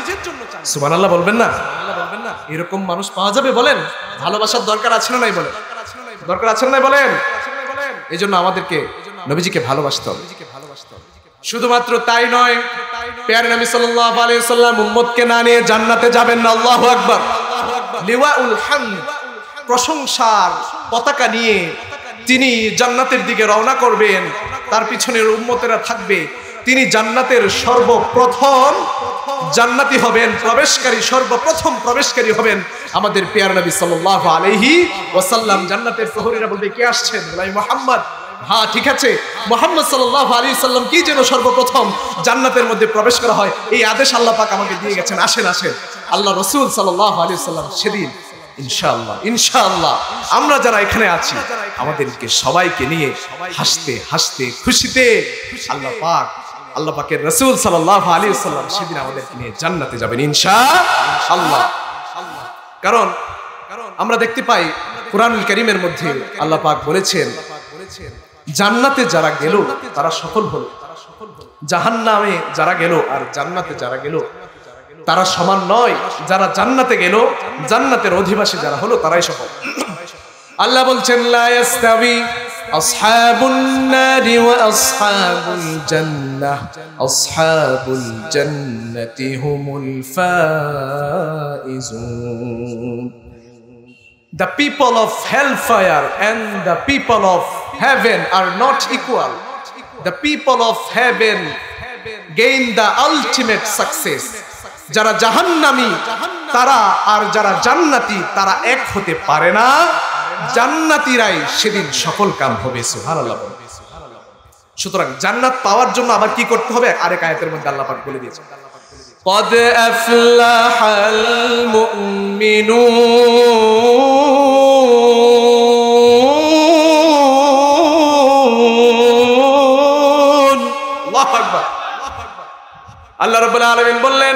সুবহানাল্লাহ বলবেন না? এরকম মানুষ পাওয়া যাবে বলেন? ভালোবাসার দরকার আছে না নাই বলেন? দরকার আছে না নাই বলেন? এই জন্য আমাদেরকে নবীজিকে ভালোবাসতে হবে। শুধুমাত্র তাই নয়, প্যারে নবী সাল্লাল্লাহু আলাইহি ওয়াসাল্লাম উম্মতকে না নিয়ে জান্নাতে যাবেন না। আল্লাহু আকবার। লিওয়াউল হামদ, প্রশংসার পতাকা নিয়ে তিনি জান্নাতের দিকে রওনা করবেন, তার পিছনের উম্মতেরা থাকবে। তিনি জান্নাতের সর্বপ্রথম জান্নাতি হবেন, প্রবেশকারী, সর্বপ্রথম প্রবেশকারী হবেন আমাদের প্যারে নবী সাল্লাল্লাহু আলাইহি ওয়াসাল্লাম। জান্নাতের প্রহরীরা বলবে, কে আসছেন? বলে, মুহাম্মদ। হ্যাঁ, ঠিক আছে, মুহাম্মদ সাল্লাল্লাহু আলাইহি ওয়াসাল্লাম কি যেন সর্বপ্রথম জান্নাতের মধ্যে প্রবেশ করা হয়, এই আদেশ আল্লাহ পাক আমাকে দিয়ে গেছেন, আসেন আসেন। আল্লাহ রাসূল সাল্লাল্লাহু আলাইহি ওয়াসাল্লাম সেদিন ইনশাআল্লাহ আমরা যারা এখানে আছি, আমাদেরকে সবাইকে নিয়ে হাসতে হাসতে খুশিতে আল্লাহ পাকের রাসূল সাল্লাল্লাহু আলাইহি ওয়াসাল্লাম সেদিন আমাদেরকে নিয়ে জান্নাতে যাবেন ইনশাআল্লাহ। কারণ আমরা দেখতে পাই কুরআনুল কারীমের মধ্যে আল্লাহ পাক বলেছেন, জান্নাতে যারা গেল তারা সফল হলো, জাহান্নামে যারা গেল আর জান্নাতে যারা গেল তারা সমান নয়। যারা জান্নাতে গেল, জান্নাতের অধিবাসী যারা হলো, তারাই সফল। আল্লাহ বলছেন, লা ইস্তাবি আসহাবুন নারি ওয়া আসহাবুল জান্নাহ, আসহাবুল জান্নাতি হুমুল Faizun. The people of hellfire and the people of heaven are not equal. The people of heaven gain the ultimate success. যারা জাহান্নামী তারা আর যারা জান্নাতি তারা এক হতে পারে না। জান্নাতীরাই সেদিন সফল কাম হবে। সুবহানাল্লাহ। সুতরাং জান্নাত পাওয়ার জন্য আবার কি করতে হবে? আরেক আয়াতের মধ্যে আল্লাহ পাক বলে দিয়েছেন, قد أفلح المؤمنون। আল্লাহু আকবার। আল্লাহ রাব্বুল আলামিন বললেন,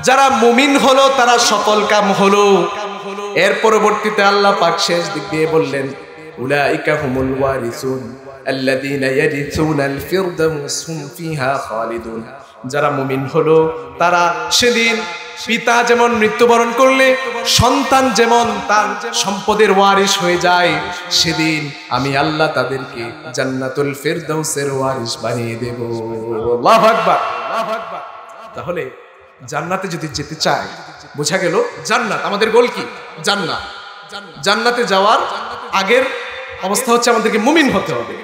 যারা মুমিন হলো তারা সফল কাম হলো। এর পরবর্তীতে আল্লাহ পাক শেষ দিক দিয়ে বললেন, উলাইকা হুমুল ওয়ারিসুন আল্লাযীনা ইয়ারিসুনাল ফিরদাউস হুম ফিহা খালিদুন। যারা মুমিন হলো তারা সেদিন পিতা যেমন মৃত্যুবরণ করলে সন্তান যেমন তার সম্পদের ওয়ারিশ হয়ে যায়, সেদিন আমি আল্লাহ তাদেরকে জান্নাতুল ফিরদাউসের ওয়ারিশ বানিয়ে দেব। আল্লাহু আকবার। তাহলে জান্নাতে যদি যেতে চাই, বোঝা গেল জান্নাত আমাদের গোল কি? জান্নাত। জান্নাতে যাওয়ার আগের অবস্থা হচ্ছে আমাদেরকে মুমিন হতে হবে,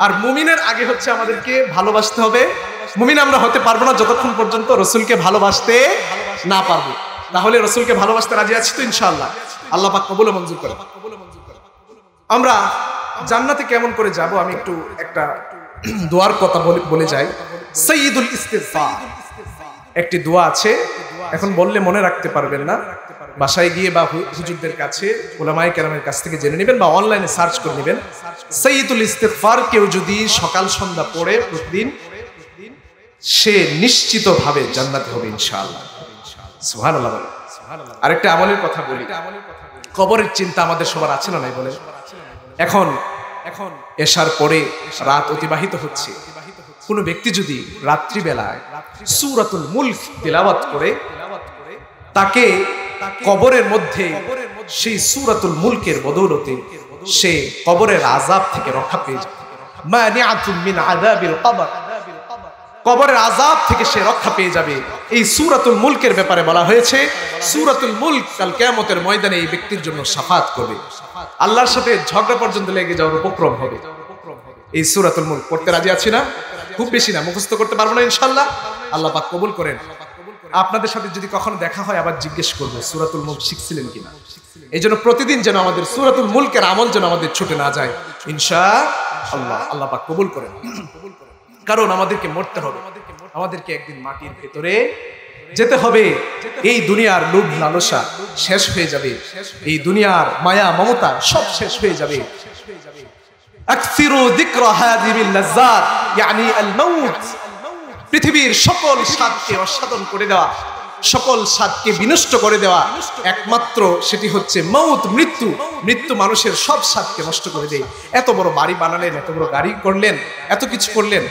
আর মুমিনের আগে হচ্ছে আমাদেরকে ভালোবাসতে হবে। মুমিন আমরা হতে পারবো না যতক্ষণ পর্যন্ত রসুলকে ভালোবাসতে না পারবো। তাহলে রসুলকে ভালোবাসতে রাজি আছি তো ইনশাআল্লাহ? আল্লাহ পাক কবুল ও মঞ্জুর করে। আমরা জান্নাতে কেমন করে যাব, আমি একটু একটা দোয়ার কথা বলে যাই। সাইয়্যিদুল ইস্তিগফার একটি দোয়া আছে, এখন বললে মনে রাখতে পারবেন না, বাসায় গিয়ে বা হুজুরদের কাছে, উলামায়ে কেরামের কাছ থেকে জেনে নেবেন বা অনলাইনে সার্চ করে নেবেন। সাইয়্যিদুল ইস্তিগফার কেউ যদি সকাল সন্ধ্যা পড়ে প্রতিদিন, সে নিশ্চিতভাবে জান্নাতে হবে ইনশাআল্লাহ। সুবহানাল্লাহ। আরেকটা আমলের কথা বলি, কবরের চিন্তা আমাদের সবার আছে না নাই বলে? এখন এশার পরে রাত অতিবাহিত হচ্ছে, কোনো ব্যক্তি যদি রাত্রিবেলায় সূরাতুল মুলক তিলাওয়াত করে, তাকে কবরের মধ্যে সেই সূরাতুল মুলকের বদৌলতে সে কবরের আযাব থেকে রক্ষা পেয়ে যাবে। মানিআতুম মিন আযাবিল কবর, কবরের আযাব থেকে সে রক্ষা পেয়ে যাবে। এই সূরাতুল মুলকের ব্যাপারে বলা হয়েছে, সূরাতুল মুলক কাল কিয়ামতের ময়দানে এই ব্যক্তির জন্য শাফাত করবে, আল্লাহর সাথে ঝগড়া পর্যন্ত লেগে যাওয়ার উপক্রম হবে। এই সূরাতুল মুলক পড়তে রাজি আছি না? খুব বেশি না, মুখস্থ করতে পারবো না ইনশাআল্লাহ। আল্লাহ পাক কবুল করেন। আপনাদের সাথে যদি কখনো দেখা হয় আবার জিজ্ঞেস করবো সূরাতুল মুলক শিখছিলেন কিনা। এই জন্য প্রতিদিন যেন আমাদের সূরাতুল মুলকের আমল যেন আমাদের ছুটে না যায় ইনশাআল্লাহ। আল্লাহ পাক কবুল করেন। কারণ আমাদেরকে মরতে হবে, আমাদেরকে একদিন মাটির ভেতরে যেতে হবে। এই দুনিয়ার লোভ লালসা শেষ হয়ে যাবে, এই দুনিয়ার মায়া মমতা সব শেষ হয়ে যাবে। আকসিরু যিকরা হাযিহিল লাজ্জাত ইয়ানি আল মাউত, পৃথিবীর সকল স্বাদকে অসাধন করে দেওয়া, সকল স্বাদকে বিনষ্ট করে দেওয়া, একমাত্র সেটি হচ্ছে মৌত, মৃত্যু। মৃত্যু মানুষের সব স্বাদকে নষ্ট করে দেয়। এত বড় বাড়ি বানালেন, এত বড় গাড়ি করলেন, এত কিছু করলেন,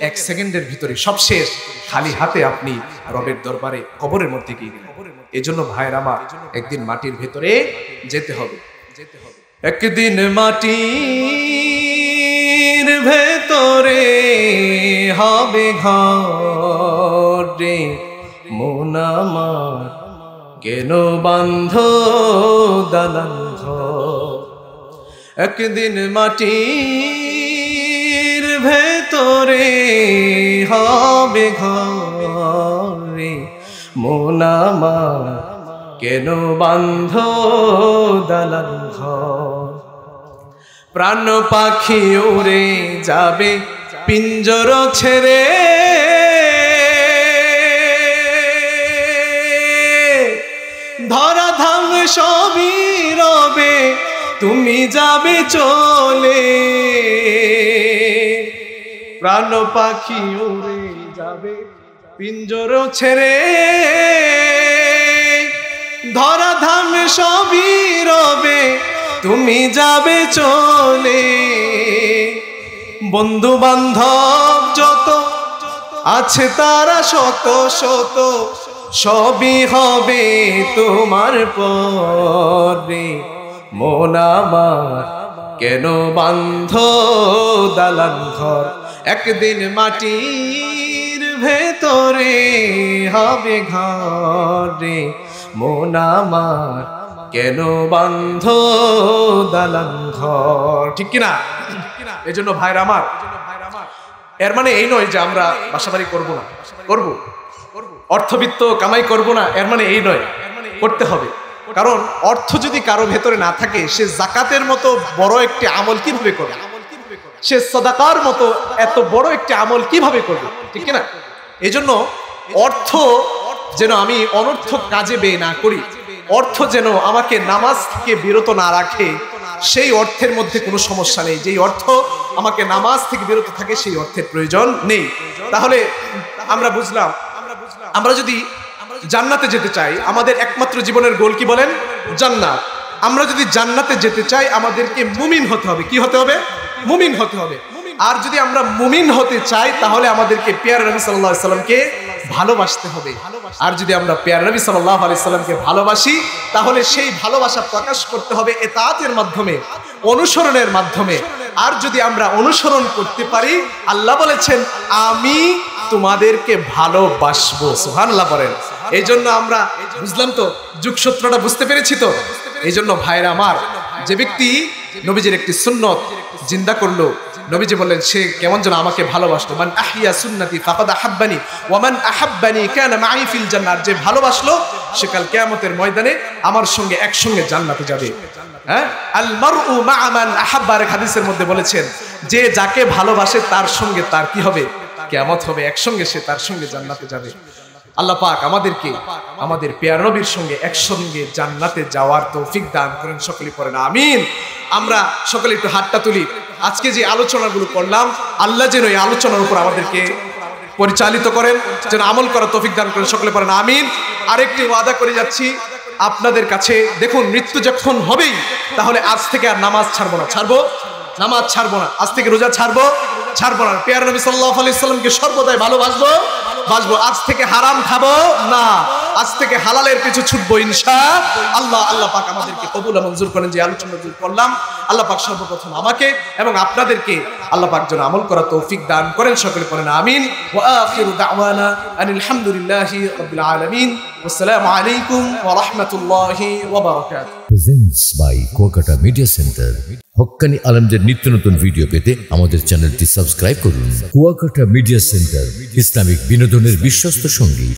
এক সেকেন্ডের ভিতরে সব শেষ। খালি হাতে আপনি রবের দরবারে কবরের মধ্যে গিয়ে গেলেন। এজন্য ভাইয়ের আমার, একদিন মাটির ভেতরে যেতে হবে, একদিন মাটির ভেতরে হবে ঘর রে, মন আমার কেন বান্ধ দালান ঘর। একদিন মাটির ভেতরে হবে ঘর রে, মন আমার কেন বান্ধ দালান ঘর। প্রাণ পাখি উড়ে যাবে পিঞ্জর ছেড়ে, ধরা ধাম সবই রবে তুমি যাবে চলে। প্রাণ পাখি উড়ে যাবে পিঞ্জর ছেড়ে, ধরা ধাম সবই রবে তুমি যাবে চলে। বন্ধু বান্ধব যত আছে তারা শত শত, সবই হবে তোমার পরে, মন আমার কেন বান্ধ দালান ঘর। একদিন মাটির ভেতরে হবে ঘরে, মন আমার কেন বান্ধ দালান ঘর। ঠিক কিনা? এজন্য ভাইরা আমার, এর মানে এই নয় যে আমরা বাসাবাড়ি করবো না, করবো, অর্থবিত্ত কামাই করব না, এর মানে এই নয়, করতে হবে। কারণ অর্থ যদি কারো ভেতরে না থাকে, সে যাকাতের মতো বড় একটি আমল কিভাবে করবে? সে সাদাকার মতো এত বড় একটি আমল কিভাবে করবে? ঠিক না? এজন্য অর্থ যেন আমি অনর্থক কাজে ব্যয় না করি, অর্থ যেন আমাকে নামাজ থেকে বিরত না রাখে, সেই অর্থের মধ্যে কোনো সমস্যা নেই। যেই অর্থ আমাকে নামাজ থেকে বিরত থাকে, সেই অর্থের প্রয়োজন নেই। তাহলে আমরা বুঝলাম, আমরা যদি জান্নাতে যেতে চাই, আমাদের একমাত্র জীবনের গোল কি বলেন? জান্নাত। আমরা যদি জান্নাতে যেতে চাই, আমাদেরকে মুমিন হতে হবে। কি হতে হবে? মুমিন হতে হবে। আর যদি আমরা মুমিন হতে চাই, তাহলে আমাদেরকে প্যারা নবী সাল্লাল্লাহু আলাইহি সাল্লামকে ভালোবাসতে হবে। আর যদি আমরা প্যারা নবী সাল্লাল্লাহু আলাইহি সাল্লামকে ভালোবাসি, তাহলে সেই ভালোবাসা প্রকাশ করতে হবে ইতাআতের মাধ্যমে, অনুসরণের মাধ্যমে। আর যদি আমরা অনুসরণ করতে পারি, আল্লাহ বলেছেন আমি তোমাদেরকে ভালোবাসবো। সুবহানাল্লাহ বলেন। এই জন্য আমরা বুঝলাম তো, যুগসূত্রটা বুঝতে পেরেছি তো। এই জন্য ভাইরা আমার, যে ব্যক্তি নবীজির একটি সুন্নত জিন্দা করলো, নবীজি বললেন সে কেমন যেন আমাকে ভালোবাসলো। মান আহইয়া সুন্নতি ফাকাদ আহাব্বানি ওয়া মান আহাব্বানি কানা মাই ফিল জান্নাত। যে ভালোবাসলো সে কাল কিয়ামতের ময়দানে আমার সঙ্গে একসঙ্গে জান্নাতে যাবে। হ্যাঁ, আল মারউ মা মান আহাব্বা, হাদিসের মধ্যে বলেছেন যে যাকে ভালোবাসে তার সঙ্গে তার কি হবে? কিয়ামত হবে, একসঙ্গে সে তার সঙ্গে জান্নাতে যাবে। আল্লাহ পাক আমাদেরকে আমাদের প্রিয় নবীর সঙ্গে একসঙ্গে জান্নাতে যাওয়ার তৌফিক দান করেন। সকলে পড়েন আমিন। আমরা সকলে একটু হাতটা তুলি। আজকে যে আলোচনাগুলো করলাম, আল্লাহ যেন এই আলোচনার উপর আমাদেরকে পরিচালিত করেন, যেন আমল করার তৌফিক দান করেন। সকলে পড়েন আমিন। আরেকটি ওয়াদা করে যাচ্ছি আপনাদের কাছে, দেখুন মৃত্যু যখন হবেই, তাহলে আজ থেকে আর নামাজ ছাড়বো না। নামাজ ছাড়বো না, আজ থেকে রোজা ছাড়বো না। প্রিয় নবী সাল্লাল্লাহু আলাইহি সাল্লামকে সর্বদাই ভালোবাসবো। আজ থেকে হারাম খাবো না, আজ থেকে হালালের পিছু ছুটবো ইনশাআল্লাহ। আল্লাহ পাক আমাদেরকে কবুল ও মঞ্জুর করেন। যে আলোচনাগুলো করলাম, আল্লাহ পাক সর্বপ্রথম আমাকে এবং আপনাদেরকে আল্লাহ পাক যেন আমল করার তৌফিক দান করেন। সকলে পড়েন আমিন। ওয়া আখিরু দাওয়ানা আনিল হামদুলিল্লাহি রাব্বিল আলামিন। আসসালামু আলাইকুম ওয়া রাহমাতুল্লাহি ওয়া বারাকাতুহু। Presents by Kuakata media centre. হক্কানি আলেমদের নিত্য নতুন ভিডিও পেতে আমাদের চ্যানেলটি সাবস্ক্রাইব করুন। কুয়াকাটা মিডিয়া সেন্টার, ইসলামিক বিনোদনের বিশ্বস্ত সঙ্গী।